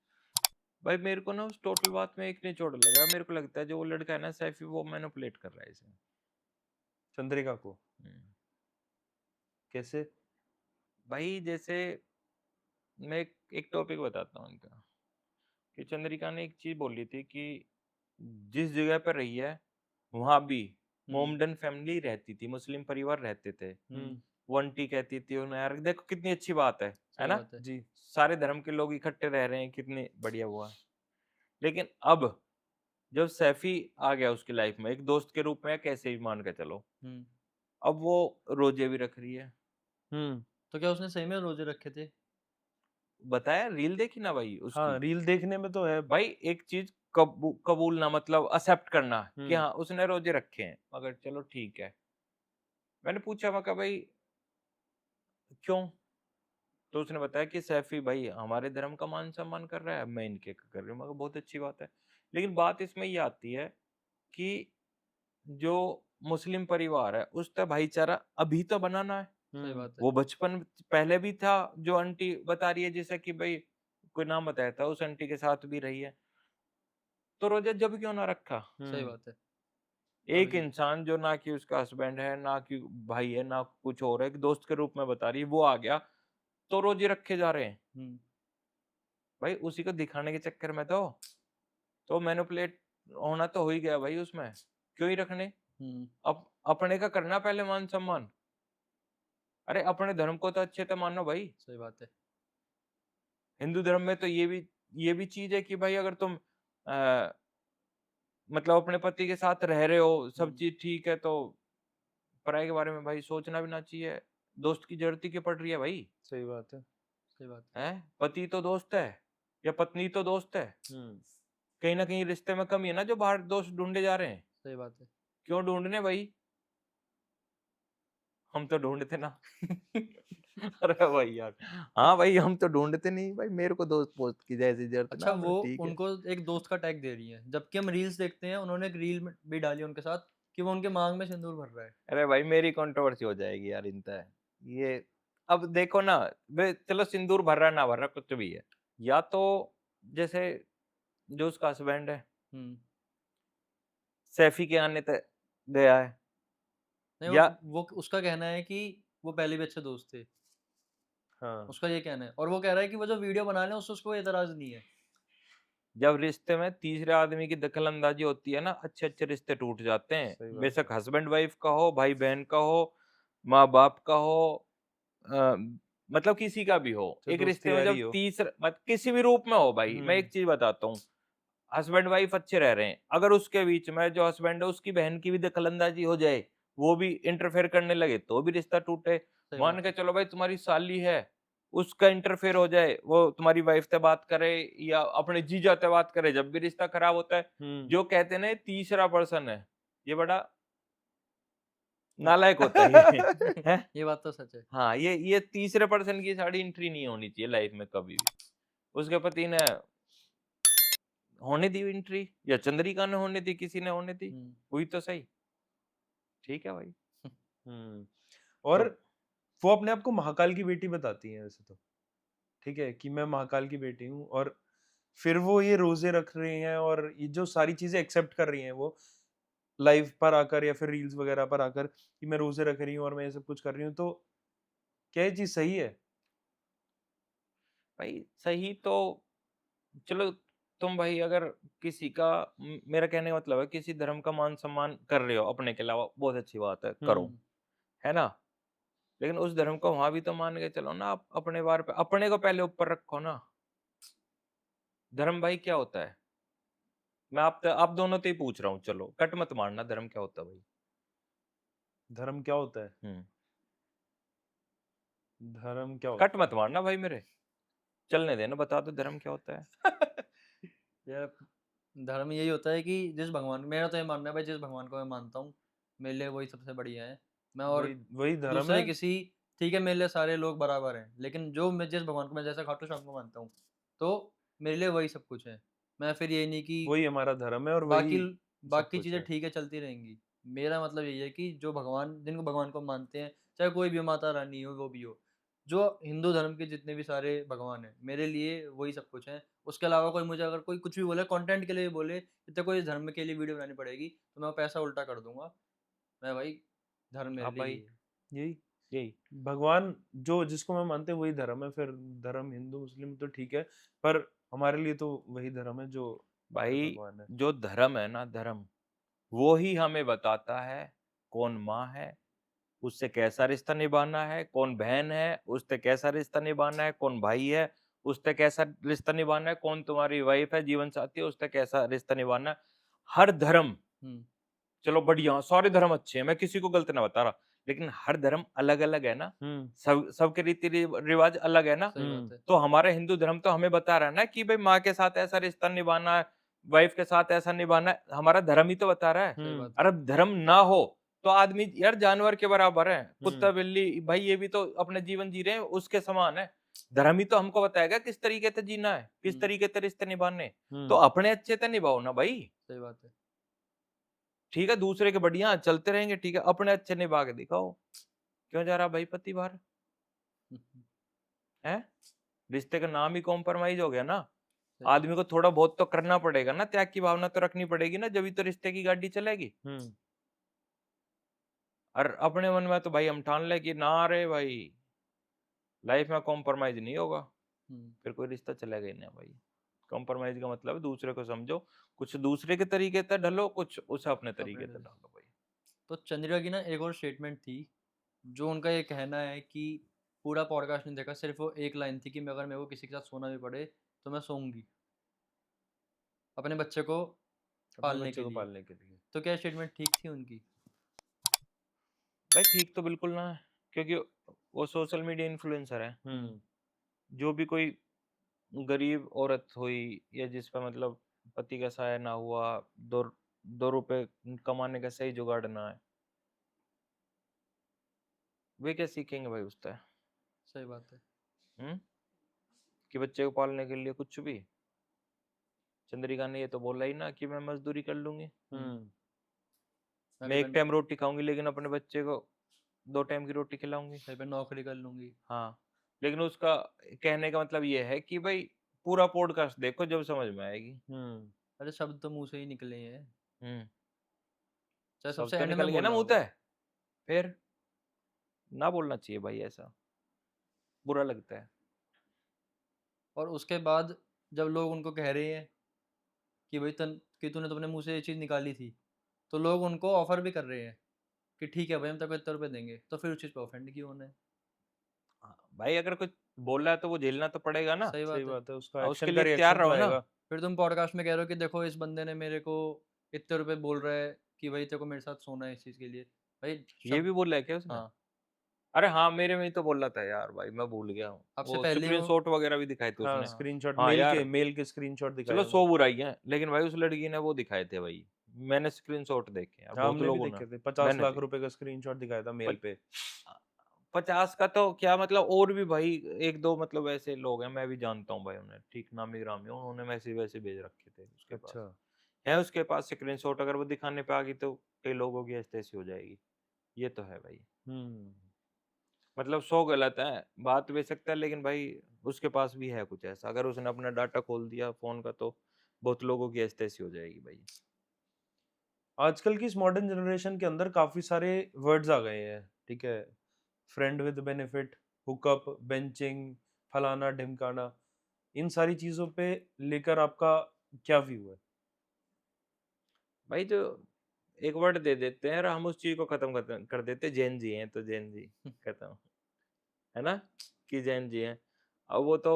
Speaker 2: भाई मेरे को ना उस टोटल बात में एक निचोड़ लगा, मेरे को लगता है जो वो लड़का है ना सैफी, वो मैनिपुलेट कर रहा है इसे।
Speaker 1: चंद्रिका को
Speaker 2: हम्म।
Speaker 1: कैसे?
Speaker 2: भाई जैसे मैं एक टॉपिक बताता हूँ इनका, कि चंद्रिका ने एक चीज बोली थी कि जिस जगह पर रही है वहां भी मोमडन फैमिली रहती थी, मुस्लिम परिवार रहते थे। वो आंटी कहती थी उन्हें, यार देखो कितनी अच्छी बात है
Speaker 4: सही
Speaker 2: ना,
Speaker 4: बात है।
Speaker 1: जी।
Speaker 2: सारे धर्म के लोग इकट्ठे रह रहे हैं, कितनी बढ़िया हुआ। लेकिन अब जब सैफी आ गया उसकी लाइफ में एक दोस्त के रूप में, कैसे भी मान के चलो, अब वो रोजे भी रख रही है।
Speaker 4: तो क्या उसने सही में रोजे रखे थे?
Speaker 2: बताया, रील देखी ना भाई
Speaker 1: हाँ,
Speaker 2: उसकी।
Speaker 1: रील देखने में तो है।
Speaker 2: भाई एक चीज कबूलना मतलब एक्सेप्ट करना कि हाँ उसने रोजे रखे हैं, मगर चलो ठीक है। मैंने पूछा, मैं कहा भाई क्यों, तो उसने बताया कि सैफी भाई हमारे धर्म का मान सम्मान कर रहा है, मैं इनके का कर रही हूँ। मगर बहुत अच्छी बात है, लेकिन बात इसमें ये आती है कि जो मुस्लिम परिवार है उस तक भाईचारा अभी तो बनाना है।
Speaker 4: सही बात है।
Speaker 2: वो बचपन पहले भी था, जो आंटी बता रही है जैसे कि भाई कोई नाम बताया था, उस आंटी के साथ भी रही है, तो रोजा जब क्यों ना रखा।
Speaker 4: सही बात है।
Speaker 2: एक
Speaker 4: अभी
Speaker 2: इंसान जो ना कि उसका हस्बैंड है, ना कि भाई है, ना कुछ और है, एक दोस्त के रूप में बता रही है, वो आ गया तो रोजे रखे जा रहे हैं। भाई उसी को दिखाने के चक्कर में तो मैनिपुलेट होना तो हो ही गया भाई उसमें, क्यों ही रखने। अब अपने का करना पहले मान सम्मान, अरे अपने धर्म को तो अच्छे से मानो भाई।
Speaker 4: सही बात है।
Speaker 2: हिंदू धर्म में तो ये भी चीज है कि भाई अगर तुम मतलब अपने पति के साथ रह रहे हो, सब
Speaker 4: हम्म,
Speaker 2: चीज ठीक है, तो पराये के बारे में भाई सोचना भी ना चाहिए। दोस्त की जरूरत ही क्यों पड़ रही है भाई?
Speaker 1: सही बात है।
Speaker 4: सही बात
Speaker 2: हैं? पति तो दोस्त है या पत्नी तो दोस्त है। कहीं ना कहीं रिश्ते में कमी है ना, जो बाहर दोस्त ढूंढे जा रहे हैं।
Speaker 4: सही बात है।
Speaker 2: क्यों ढूंढने भाई? हम तो ढूंढते ना। अरे भाई यार, हाँ भाई, हम तो ढूंढते नहीं भाई, मेरे को दोस्त पोस्त की जैसी जरूरत
Speaker 4: अच्छा,
Speaker 2: ना
Speaker 4: वो
Speaker 2: पड़े, ठीक है।
Speaker 4: उनको एक दोस्त का टैग दे रही है, जबकि हम रील्स देखते हैं, उन्होंने एक रील भी डाली उनके साथ कि वो उनके मांग में सिंदूर भर रहा है।
Speaker 2: अरे भाई, मेरी कंट्रोवर्सी हो जाएगी यार इनता ये। अब देखो ना, चलो सिंदूर भर रहा ना भर रहा कुछ भी है, या तो जैसे जो उसका हस्बैंड है
Speaker 4: हम्म।
Speaker 2: सैफी के आने तक गया है,
Speaker 4: नहीं,
Speaker 2: या
Speaker 4: वो उसका कहना है कि वो पहले भी अच्छे दोस्त थे,
Speaker 1: हाँ,
Speaker 4: उसका ये कहना है, और वो कह रहा है कि वो जो वीडियो बना रहे हैं उससे उसको कोई एतराज नहीं है।
Speaker 2: जब रिश्ते में तीसरे आदमी की दखल अंदाजी होती है ना, अच्छे अच्छे रिश्ते टूट जाते
Speaker 1: सही
Speaker 2: हैं।
Speaker 1: बात
Speaker 2: बेशक हस्बैंड वाइफ का हो, भाई बहन का हो, माँ बाप का हो, अ, मतलब किसी का भी हो।
Speaker 1: चाहे
Speaker 2: एक
Speaker 1: दोस्ती
Speaker 2: रिश्ते में
Speaker 1: यारी
Speaker 2: जब
Speaker 1: हो।
Speaker 2: तीसरा किसी भी रूप में हो भाई, मैं एक चीज बताता हूँ, हस्बैंड वाइफ अच्छे रह रहे हैं, अगर उसके बीच में जो हस्बैंड है उसकी बहन की भी दखलंदाजी हो जाए, वो भी इंटरफेयर करने लगे, तो भी रिश्ता टूटे।
Speaker 4: सही
Speaker 2: मान
Speaker 4: बात
Speaker 2: के
Speaker 4: है।
Speaker 2: चलो भाई, तुम्हारी साली है, उसका इंटरफेयर हो जाए, वो तुम्हारी वाइफ से बात करे या अपने जीजा से बात करे, जब भी रिश्ता खराब होता है। जो कहते हैं ना, ये तीसरा पर्सन है, ये बड़ा नालायक होता है ये। है?
Speaker 4: ये बात तो सच है।
Speaker 2: हाँ, ये तीसरे पर्सन की साड़ी एंट्री नहीं होनी चाहिए लाइफ में कभी भी। उसके पति ने होने दी एंट्री, या चंद्रिका ने होने दी, किसी ने होने दी,
Speaker 4: हम्म।
Speaker 2: हुई तो सही, ठीक है भाई।
Speaker 1: और
Speaker 2: तो
Speaker 1: वो अपने आप को महाकाल की बेटी बताती हैं वैसे तो, ठीक है, कि मैं महाकाल की बेटी हूँ, और फिर वो ये रोजे रख रहे हैं और ये जो सारी चीजें एक्सेप्ट कर रही हैं वो लाइव पर आकर या फिर रील्स वगैरह पर आकर, कि मैं रोजे रख रही हूँ और मैं ये सब कुछ कर रही हूँ, तो क्या ये चीज सही है?
Speaker 2: भाई सही तो चलो, तुम भाई अगर किसी का मेरा कहने का मतलब है, किसी धर्म का मान सम्मान कर रहे हो अपने के अलावा, बहुत अच्छी बात है, करो,
Speaker 4: हम्म।
Speaker 2: है ना। लेकिन उस धर्म को वहां भी तो मान के चलो ना, आप अपने बार पे अपने को पहले ऊपर रखो ना। धर्म भाई क्या होता है? मैं आप दोनों से ही पूछ रहा हूँ, चलो कट मत मारना, धर्म क्या होता है भाई?
Speaker 1: धर्म क्या होता है?
Speaker 2: हम्म
Speaker 1: धर्म क्या
Speaker 2: कट
Speaker 1: होता
Speaker 2: मत मारना भाई मेरे, चलने देना, बता दो धर्म क्या होता है।
Speaker 1: है?
Speaker 4: यार, धर्म यही होता है कि जिस भगवान, मेरा तो ये मानना है भाई, जिस भगवान को मैं मानता हूँ मेरे लिए वही सबसे बढ़िया है। मैं और
Speaker 1: वही वही धर्म
Speaker 4: दूसरे
Speaker 1: है।
Speaker 4: किसी, ठीक है, मेरे लिए सारे लोग बराबर हैं, लेकिन जो मैं जिस भगवान को, मैं जैसा खाटू श्याम को मानता हूँ, तो मेरे लिए वही सब कुछ है। मैं फिर ये नहीं कि
Speaker 1: वही हमारा धर्म है और
Speaker 4: बाकी
Speaker 1: वही सब
Speaker 4: बाकी
Speaker 1: कुछ
Speaker 4: चीज़ें
Speaker 1: है।
Speaker 4: ठीक है चलती रहेंगी। मेरा मतलब यही है कि जो भगवान, जिनको भगवान को मानते हैं, चाहे कोई भी हो, माता रानी हो, वो भी हो, जो हिंदू धर्म के जितने भी सारे भगवान हैं, मेरे लिए वही सब कुछ है। उसके अलावा कोई मुझे अगर कोई कुछ भी बोले, कंटेंट के लिए भी बोले कि तेरे को इस धर्म के लिए वीडियो बनानी पड़ेगी, तो मैं वो पैसा उल्टा कर दूँगा। मैं भाई, धर्म मेरे
Speaker 2: आप
Speaker 4: लिए
Speaker 2: भाई
Speaker 4: यही है।
Speaker 1: यही
Speaker 2: यही
Speaker 1: भगवान जो जिसको मैं मानते हैं वही धर्म है, फिर धर्म हिंदू मुस्लिम तो ठीक है, पर हमारे लिए तो वही धर्म है जो हमारे
Speaker 2: भाई,
Speaker 1: भगवान है।
Speaker 2: जो धर्म है ना, धर्म वो ही हमें बताता है कौन माँ है, उससे कैसा रिश्ता निभाना है, कौन बहन है, उससे कैसा रिश्ता निभाना है, कौन भाई है, उससे कैसा रिश्ता निभाना है, कौन तुम्हारी वाइफ है, जीवन साथी है, उससे कैसा रिश्ता निभाना है। हर धर्म,
Speaker 4: हुँ,
Speaker 2: चलो बढ़िया, सारे धर्म अच्छे हैं, मैं किसी को गलत ना बता रहा, लेकिन हर धर्म अलग अलग है ना।
Speaker 1: हम्म
Speaker 2: सबके रीति रिवाज अलग है ना।
Speaker 4: सही बात है।
Speaker 2: तो हमारा हिंदू धर्म तो हमें बता रहा है ना कि भाई माँ के साथ ऐसा रिश्ता निभाना है, वाइफ के साथ ऐसा निभाना है, हमारा धर्म ही तो बता रहा है।
Speaker 4: सही बात
Speaker 2: और
Speaker 4: है।
Speaker 2: अब धर्म ना हो तो आदमी यार जानवर के बराबर है, कुत्ता
Speaker 1: हम्म
Speaker 2: बिल्ली भाई, ये भी तो अपने जीवन जी रहे हैं, उसके समान है। धर्म ही तो हमको बताएगा किस तरीके से जीना है, किस
Speaker 4: हुँ,
Speaker 2: तरीके से रिश्ते निभाने। तो
Speaker 1: हम्म
Speaker 2: अपने अच्छे से निभाओ ना भाई,
Speaker 4: सही बात है।
Speaker 2: ठीक है, दूसरे के बढ़िया चलते रहेंगे, ठीक है, अपने अच्छे निभा के दिखाओ। क्यों जा रहा भाई पति बाहर?
Speaker 4: हुँ, हुँ,
Speaker 2: है? रिश्ते का नाम ही कॉम्प्रोमाइज हो गया ना।
Speaker 4: सही बात
Speaker 2: आदमी को थोड़ा बहुत तो करना पड़ेगा ना, त्याग की भावना तो रखनी पड़ेगी ना, जब तो रिश्ते की गाड़ी चलेगी।
Speaker 1: हम्म
Speaker 2: और अपने मन में तो भाई हम ठान ले कि ना रे भाई, लाइफ में कॉम्प्रोमाइज नहीं होगा,
Speaker 4: हुँ,
Speaker 2: फिर कोई रिश्ता चलेगा ही नहीं भाई। कॉम्प्रोमाइज का मतलब है दूसरे को समझो, कुछ दूसरे के तरीके से ढलो, कुछ उसे अपने
Speaker 4: अपने
Speaker 2: तरीके से
Speaker 4: लिए।
Speaker 2: ढालो भाई।
Speaker 4: तो चंद्रिका की ना एक और स्टेटमेंट थी, जो उनका ये कहना है कि पूरा पॉडकास्ट नहीं देखा, सिर्फ़ वो एक लाइन थी कि मैं, अगर मेरे को किसी के साथ सोना भी पड़े, तो मैं सोऊँगी। अपने बच्चे को
Speaker 1: अपने
Speaker 4: पालने
Speaker 1: बच्चे
Speaker 4: के
Speaker 1: को
Speaker 4: लिए।
Speaker 1: पालने के लिए।
Speaker 4: तो क्या स्टेटमेंट ठीक थी उनकी?
Speaker 2: भाई ठीक तो बिल्कुल ना है, क्योंकि वो सोशल मीडिया इन्फ्लुएंसर है। जो भी कोई गरीब औरत हुई या जिस पर मतलब पति का साया ना हुआ, दो 2 रुपए कमाने का सही जुगाड़ ना है, वे क्या सीखेंगे भाई उससे?
Speaker 4: सही बात है।
Speaker 2: कि बच्चे को पालने के लिए कुछ भी। चंद्रिका ने ये तो बोला ही ना कि मैं मजदूरी कर लूंगी, मैं एक टाइम रोटी खाऊंगी लेकिन अपने बच्चे को 2 टाइम की रोटी खिलाऊंगी।
Speaker 4: कहीं पे नौकरी कर लूंगी।
Speaker 2: हाँ, लेकिन उसका कहने का मतलब ये है कि भाई पूरा पॉडकास्ट देखो, जब समझ में आएगी।
Speaker 4: अरे शब्द तो मुंह से ही निकले हैं। चाहे
Speaker 2: सब
Speaker 4: सबसे
Speaker 2: तो
Speaker 4: एंड
Speaker 2: निकल
Speaker 4: में
Speaker 2: गया ना
Speaker 4: बोला
Speaker 2: मुंह से,
Speaker 4: होगा।
Speaker 2: फिर ना बोलना चाहिए भाई, ऐसा बुरा लगता है।
Speaker 4: और उसके बाद जब लोग उनको कह रहे हैं कि भाई कि तूने तो अपने मुंह से ये चीज़ निकाली थी, तो लोग उनको ऑफर भी कर रहे हैं कि ठीक है भाई हम तेरे को इतने रुपए देंगे, तो फिर उस चीज़ पे ऑफेंड क्यों होना है?
Speaker 2: हाँ, भाई अगर कुछ बोल रहा है तो वो झेलना तो पड़ेगा ना।
Speaker 4: सही
Speaker 1: सही
Speaker 4: बात है।
Speaker 1: बात है, उसका
Speaker 2: हाँ, उसके
Speaker 1: एक्शन का
Speaker 2: लिए तैयार
Speaker 1: रिएक्शन तो
Speaker 2: रहो ना।
Speaker 1: आएगा।
Speaker 4: फिर तुम पॉडकास्ट में कह रहे हो कि देखो इस बंदे ने मेरे को इतने रुपए बोल रहा है कि भाई तेरे को मेरे साथ सोना है इस चीज़ के लिए। भाई
Speaker 2: ये भी बोला है क्या उसने?
Speaker 4: हाँ,
Speaker 2: अरे हाँ, मेरे में ही तो बोला था यार भाई, मैं भूल गया हूँ।
Speaker 4: आपसे
Speaker 2: वो
Speaker 4: पहले वो
Speaker 2: स्क्रीनशॉट वगैरह भी दिखाए थे
Speaker 1: हाँ,
Speaker 2: उसने।
Speaker 1: स्क्रीनशॉट
Speaker 2: हाँ यार,
Speaker 1: मेल के स्क्रीनशॉट दिखाए
Speaker 2: चलो
Speaker 1: होंगे।
Speaker 2: 100 बुराई है, लेकिन भाई उस लड़की ने वो दिखाए थे भाई, मैंने स्क्रीनशॉट देखे यार,
Speaker 1: हाँ,
Speaker 2: बहुत
Speaker 1: हमने भी
Speaker 2: लोगों ने।
Speaker 1: देखे थे, 50
Speaker 2: मैंने
Speaker 1: लाख
Speaker 2: देखे।
Speaker 1: रुपए का स्क्रीनशॉट दिखाया था मेल पे।
Speaker 2: 50 का तो क्या मतलब, और भी भाई 1-2 मतलब ऐसे लोग हैं, मैं भी जानता हूँ भाई उन्हें, ठीक नामी ग्रामी, उन्होंने मैसेज वैसे भेज रखे थे उसके पास।
Speaker 1: अच्छा।
Speaker 2: है उसके पास स्क्रीनशॉट, अगर वो दिखाने पे आ गई तो कई लोगों की ऐसी हो जाएगी। ये तो है भाई, मतलब 100 गलत है, बात बेशक है, लेकिन भाई उसके पास भी है कुछ ऐसा, अगर उसने अपना डाटा खोल दिया फोन का तो बहुत लोगों की ऐसी हो जाएगी भाई।
Speaker 1: आजकल की इस मॉडर्न जनरेशन के अंदर काफी सारे वर्ड्स आ गए हैं, ठीक है, friend with benefit, hookup, benching, फलाना ढिमकाना, इन सारी चीजों पे लेकर आपका क्या व्यू है?
Speaker 2: भाई जो एक वर्ड दे देते हैं और हम उस चीज को खत्म कर देते हैं, जैन जी हैं तो जैन जी खत्म, है ना, कि जैन जी हैं। अब वो तो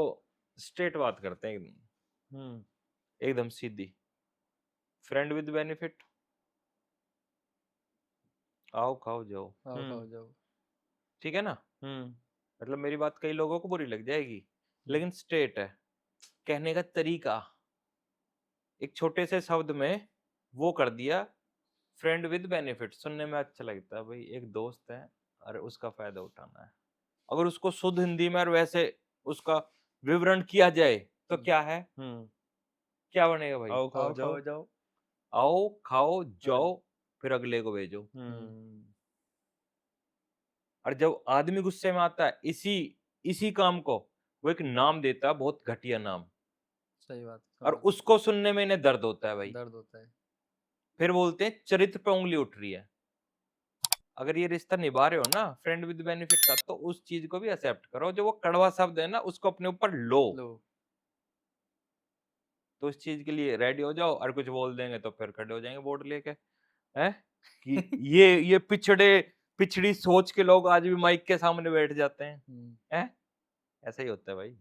Speaker 2: स्ट्रेट बात करते हैं एकदम, एकदम सीधी। फ्रेंड विद बेनिफिट, आओ खाओ जाओ,
Speaker 4: आओ खाओ जाओ।
Speaker 2: ठीक है ना। मतलब मेरी बात कई लोगों को बुरी लग जाएगी, लेकिन स्ट्रेट है कहने का तरीका, एक छोटे से शब्द में वो कर दिया। फ्रेंड विद बेनिफिट सुनने में अच्छा लगता है भाई, एक दोस्त है और उसका फायदा उठाना है। अगर उसको शुद्ध हिंदी में और वैसे उसका विवरण किया जाए तो क्या है, क्या बनेगा भाई?
Speaker 1: आओ खाओ
Speaker 4: आओ
Speaker 1: जाओ।
Speaker 4: खाओ जाओ।
Speaker 2: आओ खाओ जाओ, फिर अगले को भेजो। और जब आदमी गुस्से में आता है, इसी काम को वो एक नाम देता है, बहुत घटिया नाम,
Speaker 4: सही बात
Speaker 2: और उसको सुनने में इन्हें दर्द होता है भाई।
Speaker 4: दर्द होता है।
Speaker 2: फिर बोलते हैं चरित्र पे उंगली उठ रही है। अगर ये रिश्ता निभा रहे हो ना फ्रेंड विद बेनिफिट का, तो उस चीज को भी एक्सेप्ट करो, जो वो कड़वा शब्द है ना उसको अपने ऊपर लो। तो उस चीज के लिए रेडी हो जाओ, और कुछ बोल देंगे तो फिर खड़े हो जाएंगे बोर्ड लेके, हैं कि ये पिछड़ी सोच के लोग आज भी माइक के सामने बैठ जाते हैं। ऐसा ही होता है भाई।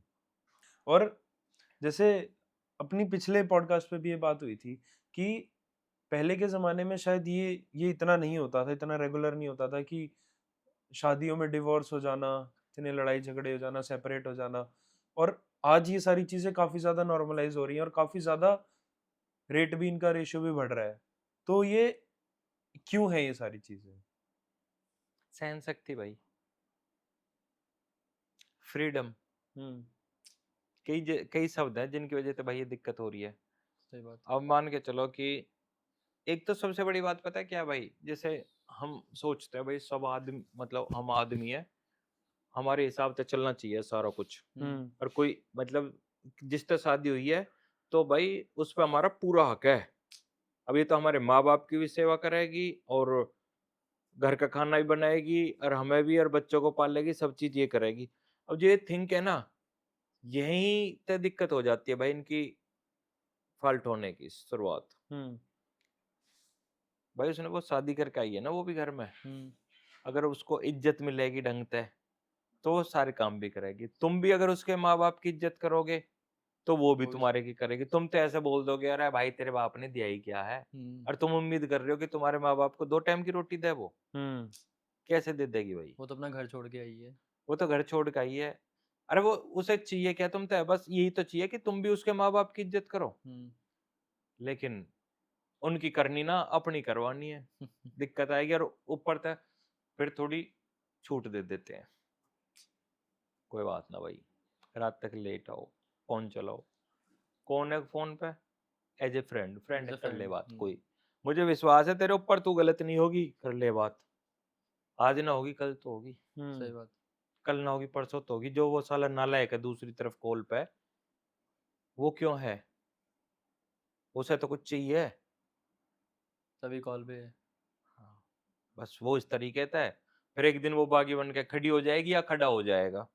Speaker 1: और जैसे अपनी पिछले पॉडकास्ट पे भी ये बात हुई थी कि पहले के ज़माने में शायद ये इतना नहीं होता था, इतना रेगुलर नहीं होता था कि शादियों में डिवोर्स हो जाना, इतने लड़ाई झगड़े हो जाना, सेपरेट हो जाना, और आज ये सारी चीज़ें काफ़ी ज़्यादा नॉर्मलाइज़ हो रही हैं और काफ़ी ज़्यादा रेट भी, इनका रेशियो भी बढ़ रहा है। तो ये क्यों है ये सारी चीज़ें?
Speaker 2: सहन शक्ति भाई, फ्रीडम, कई शब्द हैं जिनकी वजह से भाई ये दिक्कत हो रही है।
Speaker 4: सही बात।
Speaker 2: अब मान के चलो कि एक तो सबसे बड़ी बात पता है क्या भाई, जैसे हम सोचते हैं भाई सब आदमी, मतलब हम आदमी है, हमारे हिसाब से चलना चाहिए सारा कुछ, और कोई मतलब जिससे शादी हुई है तो भाई उस पर हमारा पूरा हक है। अब ये तो हमारे माँ बाप की भी सेवा करेगी और घर का खाना भी बनाएगी और हमें भी और बच्चों को पालेगी, सब चीज ये करेगी। अब जो ये थिंक है ना, यही तो दिक्कत हो जाती है भाई इनकी फॉल्ट होने की शुरुआत। भाई उसने वो शादी करके आई है ना वो भी घर में, अगर उसको इज्जत मिलेगी ढंग से तो वो सारे काम भी करेगी। तुम भी अगर उसके माँ बाप की इज्जत करोगे तो वो भी
Speaker 4: वो भी
Speaker 2: तुम्हारे की करेगी। तुम तो ऐसे बोल दोगे अरे भाई तेरे बाप ने दिया ही क्या है, और तुम उम्मीद कर रहे हो कि तुम्हारे माँ बाप को 2 टाइम की रोटी दे, वो कैसे दे देगी भाई?
Speaker 4: वो तो अपना घर छोड़ के आई है।
Speaker 2: वो तो घर छोड़ के आई है। अरे वो उसे चाहिए क्या, तुम तो बस यही तो चाहिए कि तुम भी उसके माँ बाप की इज्जत करो, लेकिन उनकी करनी ना अपनी करवानी है। दिक्कत आएगी, और ऊपर तक फिर थोड़ी छूट दे देते हैं, कोई बात ना भाई, रात तक लेट आओ, फोन चलाओ। कौन है फोन पे? As a friend, friend
Speaker 4: As a
Speaker 2: कर ले
Speaker 4: friend,
Speaker 2: बात कोई। मुझे विश्वास है तेरे ऊपर, तू गलत नहीं होगी, कर ले बात। आज ना होगी कल तो होगी,
Speaker 4: सही बात।
Speaker 2: कल ना होगी परसों तो होगी। जो वो साला नालायक है दूसरी तरफ कॉल पे, वो क्यों है? उसे तो कुछ चाहिए।
Speaker 4: तभी कॉल पे है।
Speaker 2: हाँ, बस वो इस तरीके का है। फिर एक दिन वो बागी बन के खड़ी हो जाएगी या खड़ा हो जाएगा।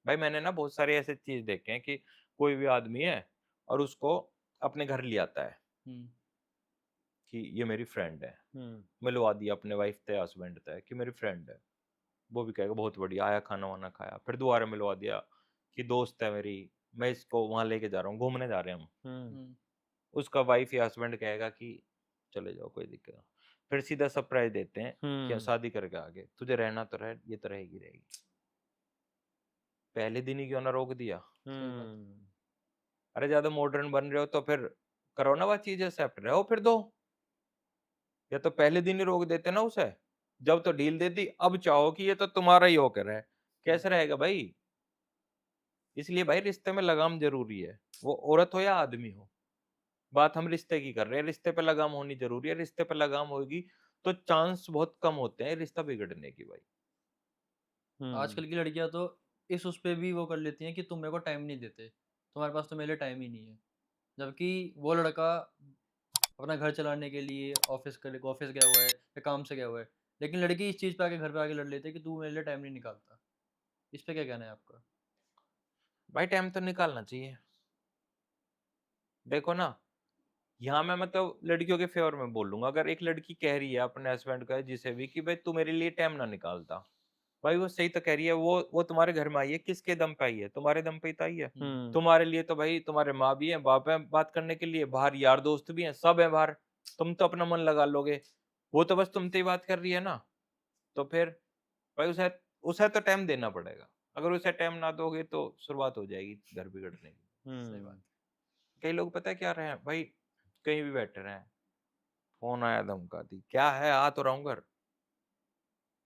Speaker 2: भाई मैंने ना बहुत सारे ऐसे चीज देखे हैं कि कोई भी आदमी है और उसको अपने घर ले आता है कि ये मेरी फ्रेंड है, मिलवा दिया अपने वाइफ थे हस्बैंड थे कि मेरी फ्रेंड है, वो भी कहेगा बहुत बढ़िया, आया खाना वाना खाया। फिर दोबारा मिलवा दिया कि दोस्त है मेरी, मैं इसको वहां लेके जा रहा हूँ, घूमने जा रहे हैं हम। उसका वाइफ या हस्बैंड कहेगा कि चले जाओ कोई दिक्कत नहीं। फिर सीधा सरप्राइज देते हैं कि शादी करके आगे तुझे रहना तो रह, ये तो रहेगी रहेगी। पहले दिन ही क्यों ना रोक दिया? अरे ज्यादा मॉडर्न बन रहे हो तो फिर करो ना वो चीज एक्सेप्ट, रहो फिर दो। या तो पहले दिन ही रोक देते ना उसे, जब तो डील दे दी, अब चाहो कि ये तो तुम्हारा ही होकर है, कैसे रहेगा भाई? इसलिए भाई रिश्ते में लगाम जरूरी है, वो औरत हो या आदमी हो। बात हम रिश्ते की कर रहे हैं, रिश्ते पे लगाम होनी जरूरी है। रिश्ते पे लगाम होगी तो चांस बहुत कम होते हैं रिश्ता बिगड़ने की भाई।
Speaker 4: आजकल की लड़कियां तो इस उस पे भी वो कर लेती हैं कि तुम मेरे को टाइम नहीं देते, तुम्हारे पास तो मेरे लिए टाइम ही नहीं है। जबकि वो लड़का अपना घर चलाने के लिए ऑफिस गया हुआ है या काम से गया हुआ है, लेकिन लड़की इस चीज़ पे आके घर पे आके लड़ लेती है कि तू मेरे लिए टाइम नहीं निकालता। इस पे क्या कहना है आपका?
Speaker 2: भाई टाइम तो निकालना चाहिए। देखो ना, यहाँ मैं मतलब लड़कियों के फेवर में बोल लूंगा। अगर एक लड़की कह रही है अपने हस्बैंड को जिसे भी कि भाई तू मेरे लिए टाइम ना निकालता, भाई वो सही तो कह रही है। वो तुम्हारे घर में आई है, किसके दम पे आई है? तुम्हारे दम पे ही तो आई है। तुम्हारे लिए तो भाई तुम्हारे माँ भी है, बाप है बात करने के लिए, बाहर यार दोस्त भी हैं, सब है बाहर। तुम तो अपना मन लगा लोगे, वो तो बस तुमसे ही बात कर रही है ना। तो फिर भाई उसे उसे तो टाइम देना पड़ेगा। अगर उसे टाइम ना दोगे तो शुरुआत हो जाएगी घर बिगड़ने की।
Speaker 4: सही बात।
Speaker 2: कई लोग पता है क्या रहे हैं भाई, कहीं भी बैठे रहे हैं, फोन आया धमका दी, क्या है आ तो रहा हूँ घर।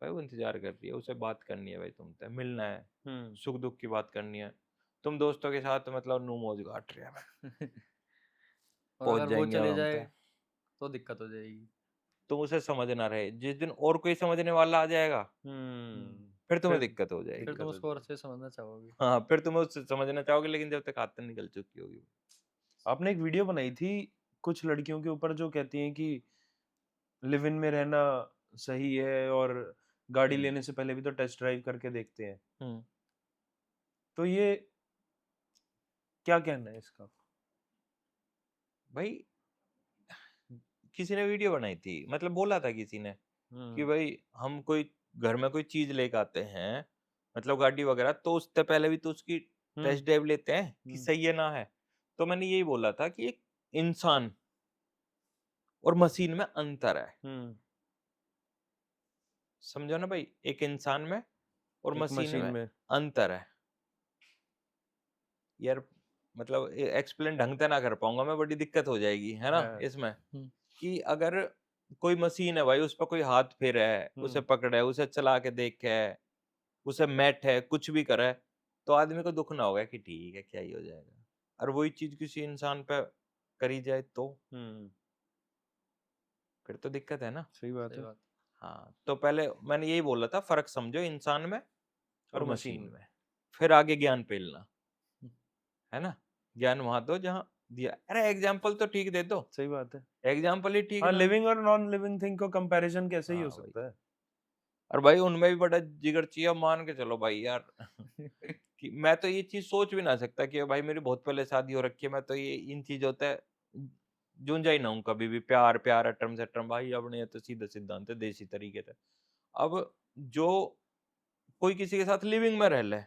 Speaker 2: भाई वो इंतजार कर रही है, उसे बात करनी है भाई, तुमसे मिलना है, सुख दुख की बात करनी है। तुम दोस्तों के साथ मतलब नू मौज काट रहे हैं,
Speaker 4: और
Speaker 2: पहुंच
Speaker 4: अगर वो
Speaker 2: जाएंगे
Speaker 4: चले
Speaker 2: अब हम
Speaker 4: जाए
Speaker 2: तो।
Speaker 4: तो दिक्कत हो जाएगी।
Speaker 2: तुम उसे समझ ना रहे, जिस दिन और कोई समझने वाला आ जाएगा फिर तुम्हें दिक्कत हो
Speaker 4: फिर
Speaker 2: जाएगी।
Speaker 4: तुम उसको और अच्छे से समझना चाहोगे।
Speaker 2: हाँ फिर तुम्हें उससे समझना चाहोगे, लेकिन जब तक आदत निकल चुकी होगी।
Speaker 1: आपने एक वीडियो बनाई थी कुछ लड़कियों के ऊपर जो कहती हैं कि लिव इन में रहना सही है और गाड़ी लेने से पहले भी तो टेस्ट ड्राइव करके देखते हैं। तो ये क्या कहना है इसका?
Speaker 2: भाई किसी ने वीडियो बनाई थी, मतलब बोला था किसी ने कि भाई हम कोई घर में कोई चीज लेके आते हैं, मतलब गाड़ी वगैरह, तो उससे पहले भी तो उसकी टेस्ट ड्राइव लेते हैं कि सही है ना है। तो मैंने यही बोला था कि एक इंसान और मशीन में अंतर है। समझो ना भाई, एक इंसान में और मशीन में अंतर है। यार मतलब एक्सप्लेन ढंग से ना कर पाऊंगा मैं, बड़ी दिक्कत हो जाएगी है ना इसमें। कि अगर कोई मशीन है भाई, उस पर कोई हाथ फेर है, उसे पकड़ा है, उसे चला के देखे है, उसे मैट है, कुछ भी करे, तो आदमी को दुख ना होगा कि ठीक है क्या ही हो जाएगा। और वही चीज किसी इंसान पे करी जाए तो फिर तो दिक्कत है ना।
Speaker 1: सही बात
Speaker 4: सही
Speaker 1: है।
Speaker 4: बात।
Speaker 2: हाँ तो पहले मैंने यही बोला था, फर्क समझो इंसान में और मशीन में, फिर आगे ज्ञान पेलना है ना। ज्ञान वहां दो जहाँ दिया। अरे एग्जाम्पल तो ठीक दे दो।
Speaker 1: सही बात है।
Speaker 2: एग्जाम्पल ही ठीक
Speaker 1: हाँ,
Speaker 2: ना।
Speaker 1: लिविंग और नॉन लिविंग थिंग को कंपैरिजन कैसे ही हो
Speaker 2: हाँ भाई।
Speaker 1: सकता है?
Speaker 2: और भाई उनमें भी बड़ा जिगर चाहिए, मान के चलो भाई यार कि मैं तो ये चीज सोच भी ना सकता कि भाई मेरी बहुत पहले शादी हो रखी है, मैं तो ये इन चीज होता है जूंझा ही ना हूं कभी भी। प्यार प्यार अटम से अटम भाई, अपने ये तो सीधा सिद्धांत है देसी तरीके से। अब जो कोई किसी के साथ लिविंग में रह ले,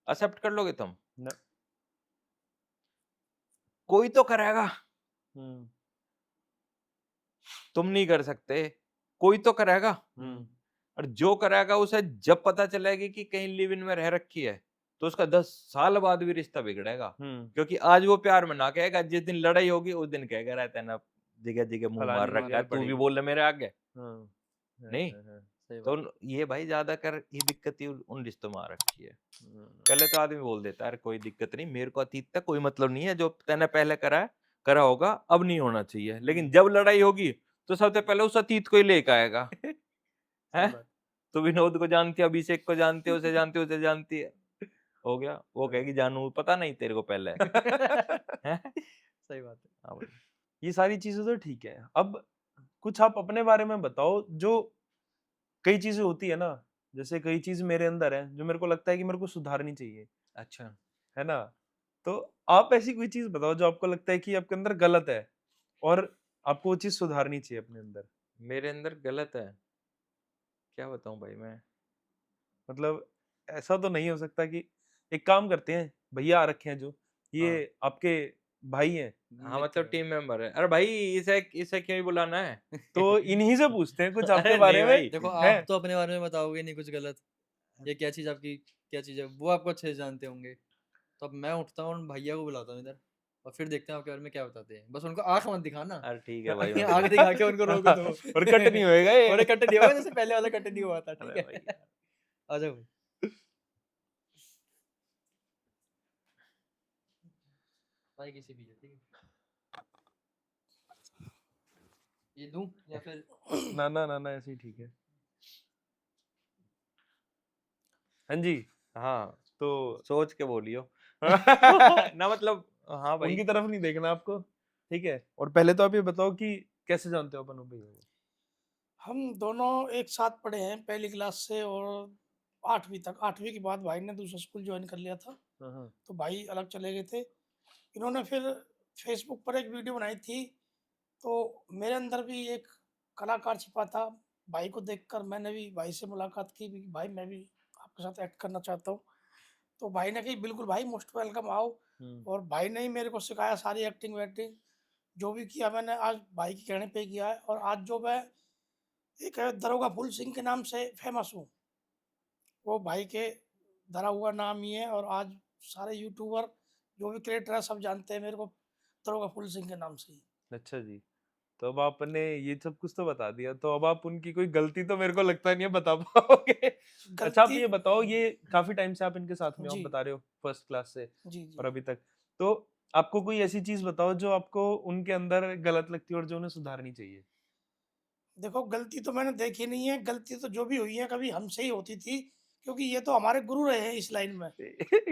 Speaker 2: एक्सेप्ट कर लोगे तुम? कोई तो करेगा,
Speaker 1: हम्म,
Speaker 2: तुम नहीं कर सकते, कोई तो करेगा। और जो करेगा उसे जब पता चलेगा कि कहीं लिव इन में रह रखी है, तो उसका 10 साल बाद भी रिश्ता बिगड़ेगा। क्योंकि आज वो प्यार में ना कहेगा, जिस दिन लड़ाई होगी उस दिन कहेगा रहता है ना, जगह जगह मुंह मार
Speaker 1: फलानी
Speaker 2: रखा है,
Speaker 1: जगह
Speaker 2: तू भी
Speaker 1: पड़ी।
Speaker 2: बोल ले मेरे आगे।
Speaker 1: हाँ,
Speaker 2: नहीं,
Speaker 4: सही
Speaker 2: तो
Speaker 4: बात
Speaker 2: ये भाई ज्यादातर ये दिक्कत ही उन रिश्तों में आ रखी है।
Speaker 1: हम्म,
Speaker 2: पहले तो आदमी बोल देता है अरे कोई दिक्कत नहीं, मेरे को अतीत तक कोई मतलब नहीं है, जो तैने पहले करा है करा होगा, अब नहीं होना चाहिए। लेकिन जब लड़ाई होगी तो सबसे पहले उस अतीत को ही लेकर आएगा। है,
Speaker 4: बात
Speaker 2: तो विनोद को जानती है, अभिषेक को जानती है, उसे जानती है, उसे जानती है, हो गया। वो कहेगी जानू पता नहीं तेरे को पहले। हैं?
Speaker 4: सही बात है।
Speaker 2: हाँ भाई।
Speaker 1: ये सारी चीजें तो ठीक है। अब कुछ आप अपने बारे में बताओ, जो कई चीजें होती है ना, जैसे कई चीज मेरे अंदर है जो मेरे को लगता है कि मेरे को सुधारनी चाहिए,
Speaker 2: अच्छा,
Speaker 1: है ना? तो आप ऐसी कोई चीज बताओ जो आपको लगता है कि आपके अंदर गलत है और आपको वो चीज सुधारनी चाहिए अपने अंदर।
Speaker 2: मेरे अंदर गलत है, क्या बताऊं भाई मैं।
Speaker 1: मतलब ऐसा तो नहीं हो सकता कि एक काम करते हैं, भैया आ रखे हैं जो, ये
Speaker 2: हाँ।
Speaker 1: आपके भाई हैं,
Speaker 2: हाँ मतलब टीम मेंबर है। अरे भाई इसे इसे क्यों ही बुलाना है?
Speaker 1: तो इन्हीं से पूछते हैं कुछ आपके
Speaker 2: अरे
Speaker 1: बारे
Speaker 2: नहीं
Speaker 1: में।
Speaker 2: भाई,
Speaker 4: देखो
Speaker 1: है
Speaker 4: आप तो अपने बारे में बताओगे नहीं कुछ गलत, ये क्या चीज आपकी क्या चीज है वो आपको अच्छे से जानते होंगे। तो अब मैं उठता हूँ और भैया को बुलाता हूँ इधर और फिर देखते हैं आपके बारे में क्या बताते हैं। बस उनको आंख मत दिखाना,
Speaker 2: अरे ठीक है भाई, मैं
Speaker 4: आंख
Speaker 2: बुला-
Speaker 4: दिखा के उनको रोक दो।
Speaker 1: और कट नहीं होएगा ये।
Speaker 4: और कट नहीं होगा जैसे पहले वाला कट नहीं हुआ था, ठीक
Speaker 2: अरे भाई
Speaker 4: है। आ जाओ भाई, भाई किसी भी है, ठीक है। ये दूं या फिर
Speaker 1: ना ना ना ना, ऐसे ही ठीक है। हाँ जी,
Speaker 2: हाँ,
Speaker 1: तो
Speaker 2: सोच के बोलियो। ना मतलब, हाँ भाई।
Speaker 1: उनकी तरफ नहीं देखना आपको, ठीक है। और पहले तो आप ये बताओ कि कैसे जानते हो अपन भैया को?
Speaker 6: हम दोनों एक साथ पढ़े हैं पहली क्लास से और 8वीं तक। 8वीं के बाद भाई ने दूसरा स्कूल ज्वाइन कर लिया था,
Speaker 1: हाँ, हाँ।
Speaker 6: तो भाई अलग चले गए थे। इन्होंने फिर फेसबुक पर एक वीडियो बनाई थी, तो मेरे अंदर भी एक कलाकार छिपा था। भाई को देखकर मैंने भी भाई से मुलाकात की भी, भाई मैं भी आपके साथ एक्ट करना चाहता हूँ। तो भाई ने कही बिल्कुल भाई, मोस्ट वेलकम, आओ। और भाई ने ही मेरे को सिखाया सारी एक्टिंग वैक्टिंग, जो भी किया मैंने आज भाई के कहने पे किया है। और आज जो मैं एक दरोगा फूल सिंह के नाम से फेमस हूँ, वो भाई के धरा हुआ नाम ही है। और आज सारे यूट्यूबर जो भी क्रिएटर है सब जानते हैं मेरे को दरोगा फूल सिंह के नाम से ही।
Speaker 1: अच्छा जी, तो अब आपने ये सब कुछ तो बता दिया, तो अब आप उनकी कोई गलती तो मेरे को लगता नहीं है बता पाओगे। अच्छा आप
Speaker 6: गलती
Speaker 1: ये बताओ, ये काफी टाइम से आप इनके साथ में हो, आप
Speaker 6: जी
Speaker 1: बता रहे हो फर्स्ट क्लास से
Speaker 6: जी
Speaker 1: और
Speaker 6: जी।
Speaker 1: अभी तक, तो आपको कोई ऐसी चीज बताओ जो आपको उनके अंदर गलत लगती है और जो उन्हें सुधारनी चाहिए।
Speaker 6: देखो गलती तो मैंने देखी नहीं है, गलती तो जो भी हुई है कभी हमसे ही होती थी, क्योंकि ये तो हमारे गुरु रहे हैं इस लाइन में,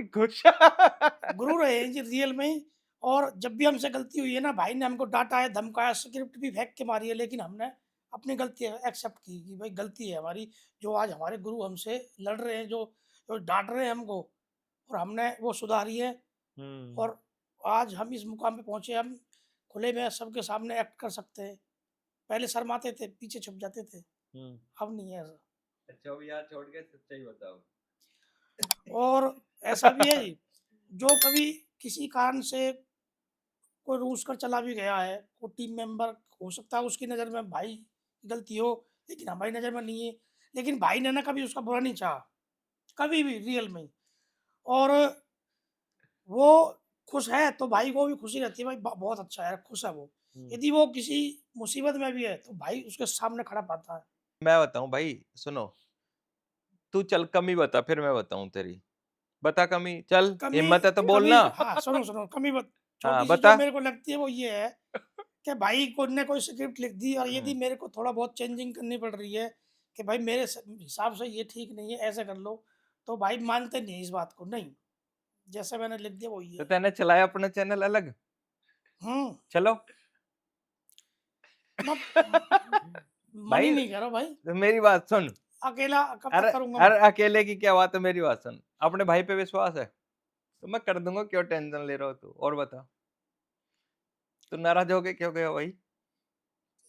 Speaker 1: खुश।
Speaker 6: गुरु रहे हैं जी रियल में ही। और जब भी हमसे गलती हुई है ना, भाई ने हमको डांटा है, धमकाया, स्क्रिप्ट भी फेंक के मारी है, लेकिन हमने अपनी गलती एक्सेप्ट की कि भाई गलती है हमारी। जो आज हमारे गुरु हमसे लड़ रहे हैं, जो डांट रहे हैं हमको, और हमने वो सुधारी है। और आज हम इस मुकाम पे पहुंचे, हम खुले में सबके सामने एक्ट कर सकते हैं। पहले शर्माते थे, पीछे छुप जाते थे, अब नहीं है ऐसा।
Speaker 2: अच्छा अभी यार छोड़ के सच्चाई बताओ।
Speaker 6: और ऐसा भी है जी, जो कभी किसी कारण से कोई रूस कर चला भी गया है, कोई टीम मेंबर, हो सकता है उसकी नज़र में भाई की गलती हो, लेकिन हमारी नज़र में नहीं है। लेकिन भाई ने ना कभी उसका बुरा नहीं चाहा, कभी भी रियल में। और वो खुश है तो भाई को भी खुशी रहती है, भाई बहुत अच्छा है, खुश है वो। यदि वो किसी मुसीबत में भी है तो भाई उसके सामने खड़ा पाता है।
Speaker 2: मैं बताऊं भाई, सुनो, तू चल कमी बता फिर मैं बताऊं तेरी। बता कमी, चल
Speaker 6: कमी
Speaker 2: हिम्मत है तो
Speaker 6: कमी
Speaker 2: बोलना।
Speaker 6: हाँ सुनो सुनो, कमी
Speaker 2: हाँ
Speaker 6: छोटी सी
Speaker 2: बता।
Speaker 6: जो मेरे को लगती है वो ये है कि भाई को ने कोई स्क्रिप्ट लिख दी और यदि मेरे को थोड़ा बहुत चेंजिंग करनी पड़ रही है कि भाई मेरे हिसाब से ये ठीक नहीं है, ऐसे कर लो, तो भाई मानते नहीं इस बात को, नहीं, जैसे मैंने लिख दिया वो ये
Speaker 2: तो
Speaker 6: है।
Speaker 2: तैने चलाया अपना चैनल अलग, चलो।
Speaker 6: मैं मन
Speaker 2: भाई
Speaker 6: ही नहीं कर रहा भाई,
Speaker 2: तो मेरी बात सुन।
Speaker 6: अकेला कब
Speaker 2: अरे
Speaker 6: तक करूंगा
Speaker 2: अरे
Speaker 6: मैं?
Speaker 2: अकेले की क्या बात है, मेरी बात सुन। अपने भाई पे विश्वास है तो मैं कर दूंगा, क्यों टेंशन ले रहा हो तू। और बता, तू नाराज हो गए क्यों गया भाई?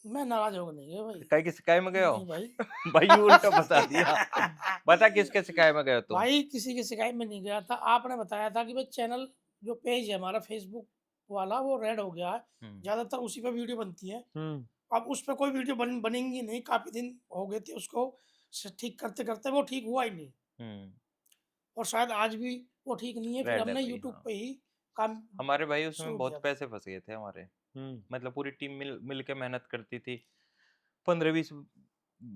Speaker 6: मैं नाराज होगा नहीं गया भाई,
Speaker 2: कहीं की शिकायत में गए हो?
Speaker 6: नहीं भाई।
Speaker 2: भाई ये उल्टा बता दिया। बता किसके शिकायत में गए हो तुम?
Speaker 6: भाई किसी की शिकायत में नहीं गया था, आपने बताया था कि भाई चैनल जो पेज है हमारा फेसबुक वाला वो रेड हो गया है,
Speaker 2: हम्म,
Speaker 6: ज़्यादातर उसी पे वीडियो बनती है।
Speaker 1: हम्म
Speaker 6: अब उस पे कोई वीडियो बनेंगी नहीं, काफ़ी दिन हो गए थे उसको ठीक करते-करते, वो ठीक हुआ ही नहीं
Speaker 2: हम्म,
Speaker 6: और शायद आज भी वो ठीक नहीं है। फिर
Speaker 2: रेड है
Speaker 6: हमने
Speaker 2: भाई,
Speaker 6: यूट्यूब
Speaker 2: हाँ।
Speaker 6: पे ही काम
Speaker 2: हमारे भाई उसमें
Speaker 6: शुरू
Speaker 2: बहुत
Speaker 6: किया था।
Speaker 2: पैसे फंस गए थे हमारे,
Speaker 1: हम्म
Speaker 2: मतलब पूरी टीम मिल के मेहनत करती थी। 15-20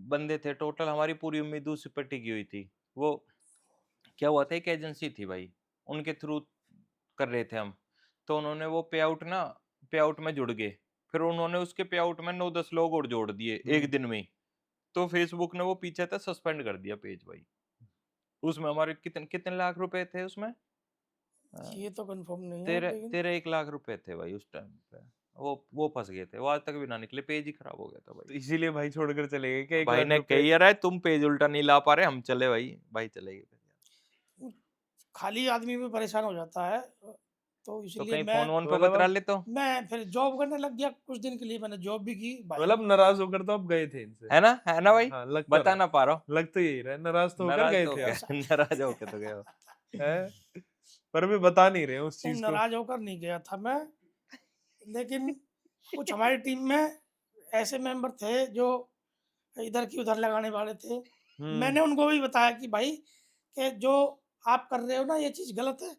Speaker 2: बंदे थे टोटल, हमारी पूरी उम्मीद उसी पर टिकी हुई थी। वो क्या हुआ था, एक एजेंसी थी भाई, उनके थ्रू कर रहे थे हम, तो उन्होंने वो पे आउट में जुड़ गए, फिर उन्होंने उसके पे आउट में 9-10 लोग और जोड़ दिए एक दिन में ही। तो फेसबुक ने वो पीछे था सस्पेंड कर दिया पेज भाई। उसमें हमारे कितने कितने लाख रुपए थे उसमें,
Speaker 6: ये तो कंफर्म नहीं है
Speaker 2: तेरह
Speaker 6: लेकिन
Speaker 2: 1 लाख रुपए थे भाई उस टाइम पे। वो फंस गए थे, वो आज तक भी ना निकले, पेज ही खराब हो गया था
Speaker 1: तो
Speaker 2: भाई।
Speaker 1: इसीलिए भाई छोड़कर चले गए क्या 1
Speaker 2: भाई
Speaker 1: लाख
Speaker 2: ने
Speaker 1: रुपए?
Speaker 2: कही यार तुम पेज उल्टा नहीं ला पा रहे, हम चले भाई, भाई चले गए फिर।
Speaker 6: खाली आदमी भी परेशान हो जाता है, तो
Speaker 2: तो
Speaker 6: इसलिए
Speaker 2: कहीं फोन वोन पे
Speaker 1: मतलब
Speaker 2: बतरा
Speaker 1: अब
Speaker 2: ले तो,
Speaker 6: मैं फिर जॉब करने लग गया। कुछ दिन के लिए मैंने जॉब भी की भाई।
Speaker 1: मतलब नाराज होकर तो आप गए थे इनसे?
Speaker 2: है ना भाई,
Speaker 1: हाँ लग तो
Speaker 2: बता
Speaker 1: रहा
Speaker 2: ना पा रहा हूँ।
Speaker 1: है, लग तो यही रहा है, नाराज तो होकर
Speaker 2: नाराज
Speaker 1: गए
Speaker 2: तो
Speaker 1: थे
Speaker 2: हो
Speaker 1: आप।
Speaker 2: गया नाराज होके तो गए हो।
Speaker 1: हैं? पर अभी बता नहीं रहे हैं उस
Speaker 6: नहीं,
Speaker 1: चीज को।
Speaker 6: नाराज होकर नहीं गया था मैं, लेकिन कुछ हमारी टीम में ऐसे मेंबर थे जो इधर की उधर लगाने वाले थे। मैंने उनको भी बताया कि भाई कि जो आप कर रहे हो ना ये चीज़ गलत है।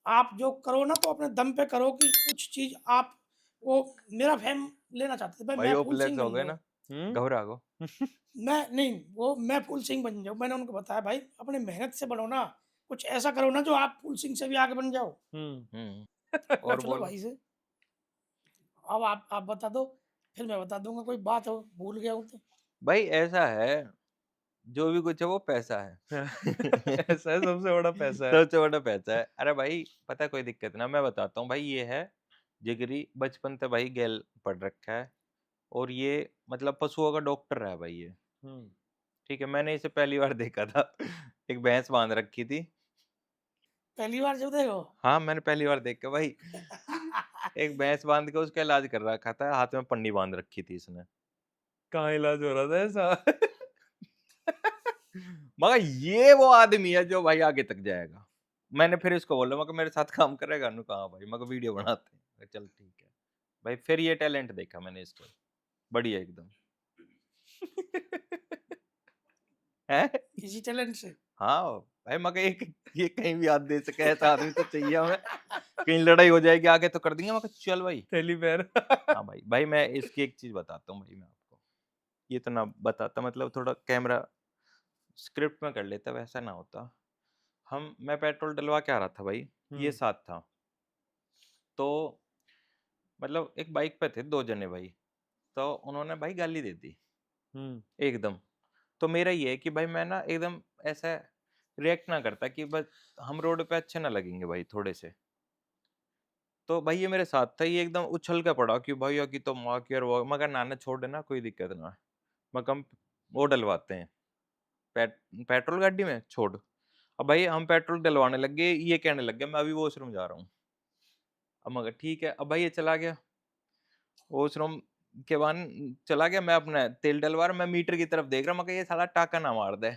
Speaker 6: आप जो करो ना तो अपने दम पे करो कि कुछ चीज़ आप वो मेरा फेम लेना चाहते थे। भाई
Speaker 2: भाई
Speaker 6: मैं फूल
Speaker 2: ओपलेक्स
Speaker 6: सिंह
Speaker 2: हो
Speaker 6: बन
Speaker 2: गए
Speaker 6: जाऊँ।
Speaker 2: ना, घबरा गो।
Speaker 6: मैं नहीं, वो मैं फूल सिंह बन जाऊँ। मैंने उनको बताया भाई अपनी मेहनत से बढ़ो ना, कुछ ऐसा करो ना जो आप फूल सिंह से भी आगे बन जाओ।
Speaker 2: और
Speaker 6: पूछ लो
Speaker 2: बोलो
Speaker 6: भाई से। अब आप बता दो, फिर मैं बता दूँगा, कोई बात हो भूल गया हूँ तो।
Speaker 2: भाई, ऐसा है जो भी कुछ है वो पैसा है।
Speaker 1: ऐसा है, सबसे बड़ा पैसा है।
Speaker 2: सबसे बड़ा पैसा है। अरे भाई पता है, कोई दिक्कत ना, मैं बताता हूँ भाई, ये है जिगरी, बचपन से भाई गैल पढ़ रखा है, और ये मतलब पशुओं का डॉक्टर है भाई ये। ठीक है, मैंने इसे पहली बार देखा था। एक भैंस बांध रखी थी।
Speaker 6: पहली बार जब देखो।
Speaker 2: हाँ, मैंने पहली बार देख के भाई एक भैंस बांध के उसका इलाज कर रखा था, हाथ में पन्नी बांध रखी थी इसने।
Speaker 1: कहाँ इलाज हो रहा था ऐसा?
Speaker 2: मगर ये वो आदमी है जो भाई आगे तक जाएगा। मैंने फिर इसको बोला, मगर मेरे साथ काम करेगा नु, कहा भाई, मगर वीडियो बनाते हैं। मैं चल ठीक है भाई, फिर ये टैलेंट देखा मैंने इसको, बढ़िया एकदम। है
Speaker 6: इसी टैलेंट से।
Speaker 2: हाँ भाई, मगर एक ये कहीं भी हाथ दे सके ऐसा आदमी तो चाहिए हमें। कहीं लड़ाई हो जाएगी आगे तो कर देंगे, मगर चल भाई।
Speaker 1: थैली पैर।
Speaker 2: हाँ भाई, भाई मैं इसकी एक चीज बताता हूँ भाई, मैं आपको ये तो ना बताता, मतलब थोड़ा कैमरा स्क्रिप्ट में कर लेता, वैसा ना होता। मैं पेट्रोल डलवा के आ रहा था भाई, ये साथ था, तो मतलब एक बाइक पे थे 2 जने भाई, तो उन्होंने भाई गाली दे दी एकदम। तो मेरा ये है कि भाई मैं ना एकदम ऐसा रिएक्ट ना करता कि बस हम रोड पे अच्छे ना लगेंगे भाई थोड़े से। तो भाई ये मेरे साथ था, ये एकदम उछल के पड़ा कि भैया की तो माँ की, और वो मगर नाना छोड़ देना, कोई दिक्कत ना है, मगर हम वो डलवाते हैं पेट्रोल गाड़ी में छोड़। अब भाई हम पेट्रोल डलवाने लग गए, ये कहने लग गया मैं अभी वॉशरूम जा रहा हूँ। अब मगर ठीक है, अब भाई ये चला गया वॉशरूम के बाद, चला गया, मैं अपना तेल डलवा रहा, मैं मीटर की तरफ देख रहा हूँ, मगर ये साला टाका ना मार दे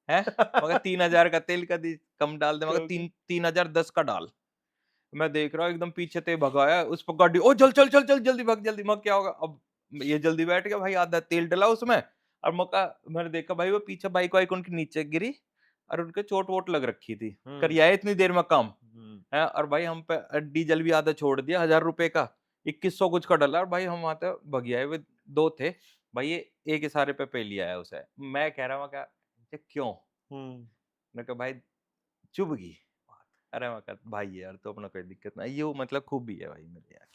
Speaker 2: है, मगर 3000 का तेल का कम डाल दे, मगर 3010 का डाल। मैं देख रहा हूँ एकदम पीछे ते भगाया उस पर गाड़ी, ओ चल चल चल चल जल्दी भाग जल्दी, मग क्या होगा अब, ये जल्दी बैठ गया भाई, आधा तेल डला उसमें, और मौका मैंने देखा भाई वो पीछे बाइक वाइक उनके नीचे गिरी, और उनके चोट वोट लग रखी थी, करिए इतनी देर में काम है। और भाई हम पे डीजल भी आधा छोड़ दिया, 1000 रुपए का 2100 कुछ का डला, और भाई हम आते भगिया हुए 2 थे भाई, ये एक इशारे पे लिया है उसे। मैं कह रहा हूँ क्या, क्यों? मैंने कहा भाई चुभ गई। अरे मैं कहा भाई यार तो अपना कोई दिक्कत ना, ये मतलब खूबी है भाई मेरे यार,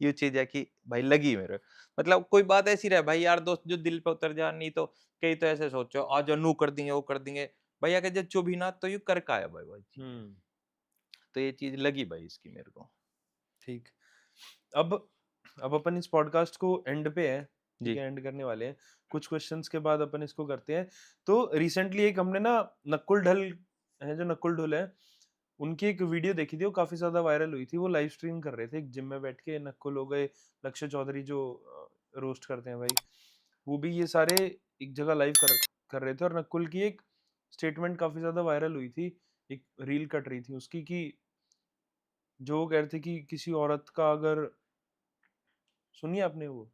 Speaker 2: ये चीज है कि भाई लगी मेरे, मतलब कोई बात ऐसी रहे भाई यार दोस्त जो दिल पे उतर जा, नहीं तो कई तो ऐसे सोचो आज नू कर देंगे वो कर देंगे, भाई अगर जब चुभी ना तो यू कर का है भाई चीज़। तो ये चीज लगी भाई इसकी मेरे को।
Speaker 1: ठीक। अब अपन इस पॉडकास्ट को एंड पे है, ठीक
Speaker 2: जी।
Speaker 1: है, एंड करने वाले हैं। कुछ क्वेश्चंस के बाद अपन इसको करते हैं। तो रिसेंटली एक हमने ना नकुल ढल है, जो नकुल ढुल है, उनकी एक वीडियो देखी थी, वो काफी ज्यादा वायरल हुई थी। वो लाइव स्ट्रीम कर रहे थे एक जिम में बैठ के, नकुल हो गए, लक्ष्य चौधरी जो रोस्ट करते हैं भाई, वो भी ये सारे एक जगह लाइव कर रहे थे। और नकुल की एक स्टेटमेंट काफी ज्यादा वायरल हुई थी, एक रील कट रही थी उसकी कि जो वो कह रहे थे कि किसी औरत का अगर सुनिए आपने वो,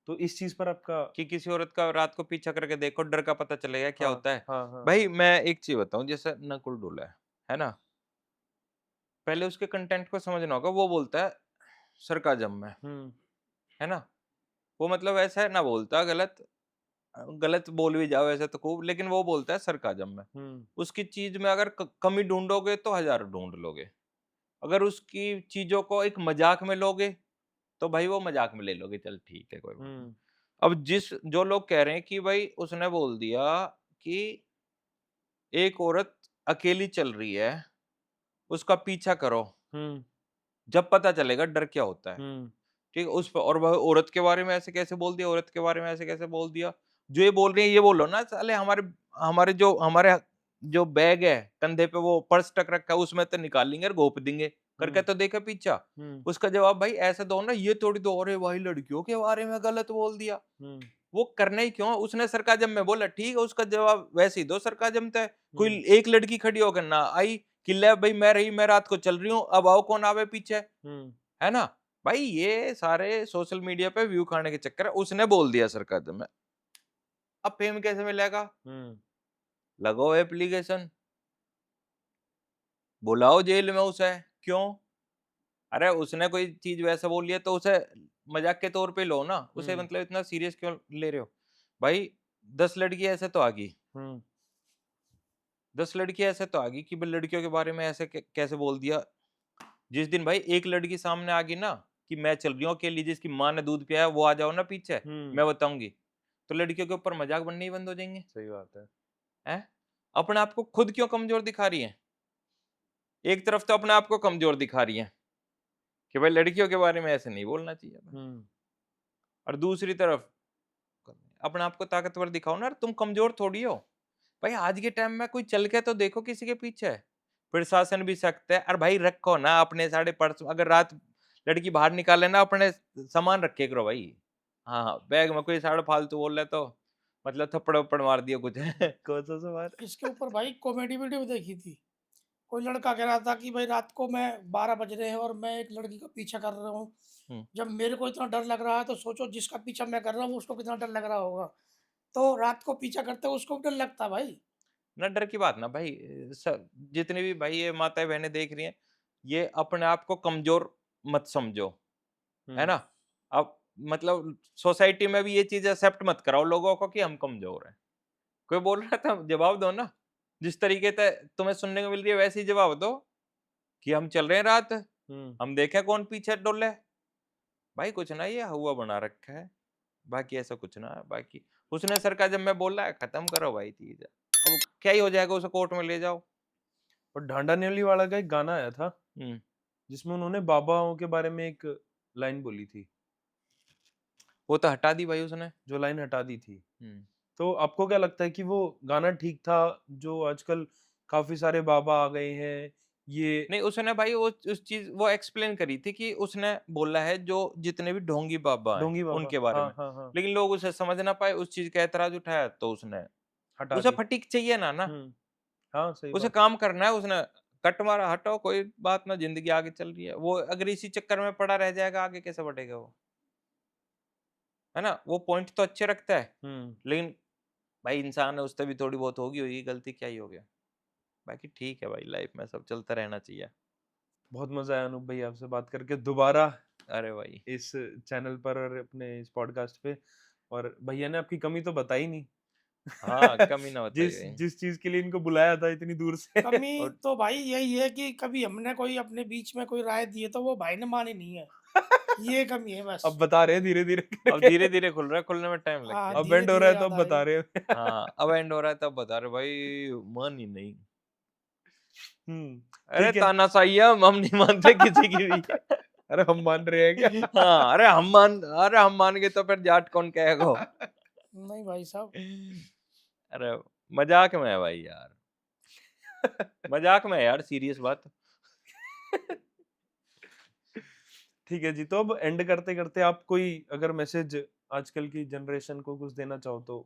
Speaker 1: तो इस चीज पर आपका
Speaker 2: कि किसी औरत का रात को पीछा करके देखो, डर का पता चलेगा क्या
Speaker 1: हाँ
Speaker 2: होता है।
Speaker 1: हाँ हाँ
Speaker 2: भाई मैं एक चीज बताऊं, जैसे नकुल डुल्ला है ना, पहले उसके कंटेंट को समझना होगा। वो बोलता है सरकाजम में,
Speaker 1: हम्म
Speaker 2: है ना, वो मतलब ऐसा है ना, बोलता गलत, गलत बोल भी जाओ ऐसे तो खूब, लेकिन वो बोलता है सरकाजम में।
Speaker 1: हम्म
Speaker 2: उसकी चीज में अगर कमी ढूंढोगे तो हजार ढूंढ लोगे, अगर उसकी चीजों को एक मजाक में लोगे तो भाई वो मजाक में ले लोगे, चल ठीक है कोई बात नहीं।
Speaker 1: हम्म
Speaker 2: अब जो लोग कह रहे हैं कि भाई उसने बोल दिया कि एक औरत अकेली चल रही है, उसका पीछा करो,
Speaker 1: हम्म
Speaker 2: जब पता चलेगा डर क्या होता है।
Speaker 1: हम्म
Speaker 2: ठीक है, उस पर और वह औरत के बारे में ऐसे कैसे बोल दिया, औरत के बारे में ऐसे कैसे बोल दिया। जो ये बोल रही है ये बोलो ना, साले हमारे हमारे जो बैग है कंधे पे, वो पर्स टक रखा है, उसमें तो निकाल लेंगे और घोप देंगे करके, तो देखा पीछा।
Speaker 1: हम्म
Speaker 2: उसका जवाब भाई ऐसे दो ना, ये थोड़ी दो अरे भाई लड़कियों के बारे में गलत बोल दिया,
Speaker 1: हम्म
Speaker 2: वो करना ही क्यों, उसने सरकाजम में बोला ठीक है, उसका जवाब वैसे ही दो सरकाजम तय। कोई
Speaker 1: हम्म
Speaker 2: एक लड़की खड़ी होकर ना आई कि ले भाई मैं रही, मैं रात को चल रही हूँ, अब आओ कौन आवे पीछे,
Speaker 1: हम्म
Speaker 2: है ना। भाई ये सारे सोशल मीडिया पे व्यू खाने के चक्कर है, उसने बोल दिया सरकाजम में, अब फेम कैसे मिलेगा,
Speaker 1: हम्म
Speaker 2: लगाओ एप्लीकेशन, बुलाओ जेल में उसे, क्यों, अरे उसने कोई चीज वैसा बोल लिया तो उसे मजाक के तौर पे लो ना, उसे
Speaker 1: हम्म
Speaker 2: मतलब इतना सीरियस क्यों ले रहे हो। भाई 10 लड़की ऐसे तो आ गई,
Speaker 1: हम्म
Speaker 2: 10 लड़की ऐसे तो आ गई कि भाई लड़कियों के बारे में ऐसे कैसे बोल दिया। जिस दिन भाई एक लड़की सामने आ गई ना कि मैं चल रही हूँ अकेली, जिसकी माँ ने दूध पिया है, वो आ जाओ ना पीछे, मैं बताऊंगी, तो लड़कियों के ऊपर मजाक बनने ही बंद हो जाएंगे।
Speaker 1: सही बात है।
Speaker 2: हैं, अपने आप को खुद क्यों कमजोर दिखा रही है। एक तरफ तो अपने आप को कमजोर दिखा रही है कि भाई लड़कियों के बारे में ऐसे नहीं बोलना चाहिए,
Speaker 1: हम्म
Speaker 2: और दूसरी तरफ अपने आप को ताकतवर दिखाओ ना, तुम कमजोर थोड़ी हो। भाई आज के टाइम में कोई चल के तो देखो किसी के पीछे, प्रशासन भी सख्त है। और भाई रखो ना अपने साढ़े पर्स, अगर रात लड़की बाहर निकाले ना अपने सामान रखे करो भाई। हाँ हाँ, बैग में कोई साढ़े फालतू बोल रहे तो मतलब थप्पड़ वप्पड़ मार दिया कुछ
Speaker 1: कौन सा सवाल?
Speaker 6: इसके ऊपर भाई कॉमेडी वीडियो देखी थी। कोई लड़का कह रहा था कि भाई रात को मैं 12 बज रहे हैं और मैं एक लड़की का पीछा कर रहा हूँ।
Speaker 2: हम्म।
Speaker 6: जब मेरे को इतना डर लग रहा है तो सोचो जिसका पीछा मैं कर रहा हूँ उसको कितना डर लग रहा होगा। तो रात को पीछा करते हुए उसको भी डर लगता है भाई।
Speaker 2: ना डर की बात ना भाई, जितनी भी भाई ये माताएं बहनें देख रही हैं, ये अपने आप को कमजोर मत समझो, है ना। अब मतलब सोसाइटी में भी ये चीज एक्सेप्ट मत कराओ लोगों को कि हम कमजोर हैं। कोई बोल रहा था जवाब दो ना, जिस तरीके से तुम्हें सुनने को मिल रही है वैसे ही जवाब दो कि हम चल रहे हैं रात, हम देखें कौन पीछे डोले। भाई कुछ ना, ये हुआ बना रखा है, बाकी ऐसा कुछ ना है। बाकी उसने सरकार जब मैं बोला है खत्म करो भाई चीज, अब क्या ही हो जाएगा, उसे कोर्ट में ले जाओ।
Speaker 1: और ढांडा न्योली वाला का एक गाना आया था जिसमें उन्होंने बाबाओं के बारे में एक लाइन बोली थी,
Speaker 2: वो तो हटा दी भाई उसने।
Speaker 1: जो लाइन हटा दी थी। तो आपको क्या लगता है कि वो गाना ठीक था? जो आजकल काफी सारे बाबा आ गए हैं, ये
Speaker 2: नहीं, उसने भाई वो उस चीज वो एक्सप्लेन करी थी कि उसने बोला है जो जितने भी ढोंगी बाबा हैं
Speaker 1: ढोंगी बाबा,
Speaker 2: उनके बारे
Speaker 1: हाँ
Speaker 2: में,
Speaker 1: हाँ हाँ,
Speaker 2: लेकिन लोग उसे समझ ना पाए, उस चीज का ऐतराज उठाया तो उसने,
Speaker 1: हटा
Speaker 2: उसे
Speaker 1: दी।
Speaker 2: फटीक चाहिए ना ना,
Speaker 1: हाँ सही
Speaker 2: उसे
Speaker 1: बात।
Speaker 2: काम करना है, उसने कट मारा, हटाओ कोई बात ना, जिंदगी आगे चल रही है। वो अगर इसी चक्कर में पड़ा रह जाएगा आगे कैसे बढ़ेगा वो, है ना। वो पॉइंट तो अच्छे रखता है, लेकिन भाई इंसान है, उससे भी थोड़ी बहुत होगी गलती, क्या ही हो गया। बाकी ठीक है भाई, लाइफ में सब चलता रहना चाहिए।
Speaker 1: बहुत मजा आया अनूप भाई आपसे बात करके दोबारा
Speaker 2: अरे भाई
Speaker 1: इस चैनल पर और अपने इस पॉडकास्ट पे। और भैया ने आपकी कमी तो बताई नहीं।
Speaker 2: हाँ, कमी ना बताइए
Speaker 1: जिस
Speaker 2: भाई।
Speaker 1: जिस चीज के लिए इनको बुलाया था इतनी दूर से।
Speaker 6: कमी
Speaker 2: और
Speaker 6: तो भाई यही है कि कभी हमने कोई अपने बीच में कोई राय दी है तो वो भाई ने मानी नहीं है। ये कमी है बस।
Speaker 1: अब बता रहे हैं धीरे धीरे
Speaker 2: अब
Speaker 1: करके।
Speaker 2: धीरे धीरे खुल रहा है, खुलने में टाइम लग
Speaker 6: हाँ,
Speaker 2: गया।
Speaker 1: अब एंड हो
Speaker 6: धीरे-धीरे
Speaker 1: रहा है तो
Speaker 6: याद
Speaker 1: अब बता
Speaker 6: आएगी।
Speaker 1: रहे हैं।
Speaker 2: हाँ, अब एंड हो रहा है तब बता रहे भाई, मान ही नहीं। अरे
Speaker 1: ठीक है।
Speaker 2: तानाशाही है, हम नहीं मानते किसी की भी।
Speaker 1: अरे हम मान रहे हैं क्या?
Speaker 2: हाँ, अरे हम मान गए तो फिर जाट कौन कहेगा।
Speaker 6: नहीं भाई साहब।
Speaker 2: अरे मजाक में है भाई यार, मजाक में है यार, सीरियस बात।
Speaker 1: ठीक है जी, तो अब एंड करते करते आप कोई अगर मैसेज आजकल की जनरेशन को कुछ देना चाहो तो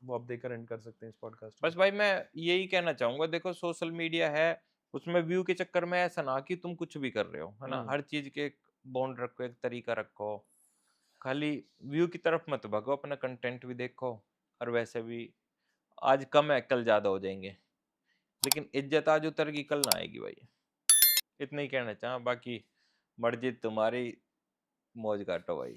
Speaker 1: वो आप देकर एंड कर सकते हैं इस पॉडकास्ट
Speaker 2: बस
Speaker 1: को।
Speaker 2: भाई मैं यही कहना चाहूंगा, देखो सोशल मीडिया है, उसमें व्यू के चक्कर में ऐसा ना कि तुम कुछ भी कर रहे हो, है ना।
Speaker 1: हम्म।
Speaker 2: हर चीज के एक बॉन्ड रखो, एक तरीका रखो, खाली व्यू की तरफ मत भागो, अपना कंटेंट भी देखो। और वैसे भी आज कम है, कल ज्यादा हो जाएंगे, लेकिन इज्जत आज उतर कल ना आएगी भाई। इतना ही कहना चाहा, बाकी मर्जी तुम्हारी, मौज काटो भाई।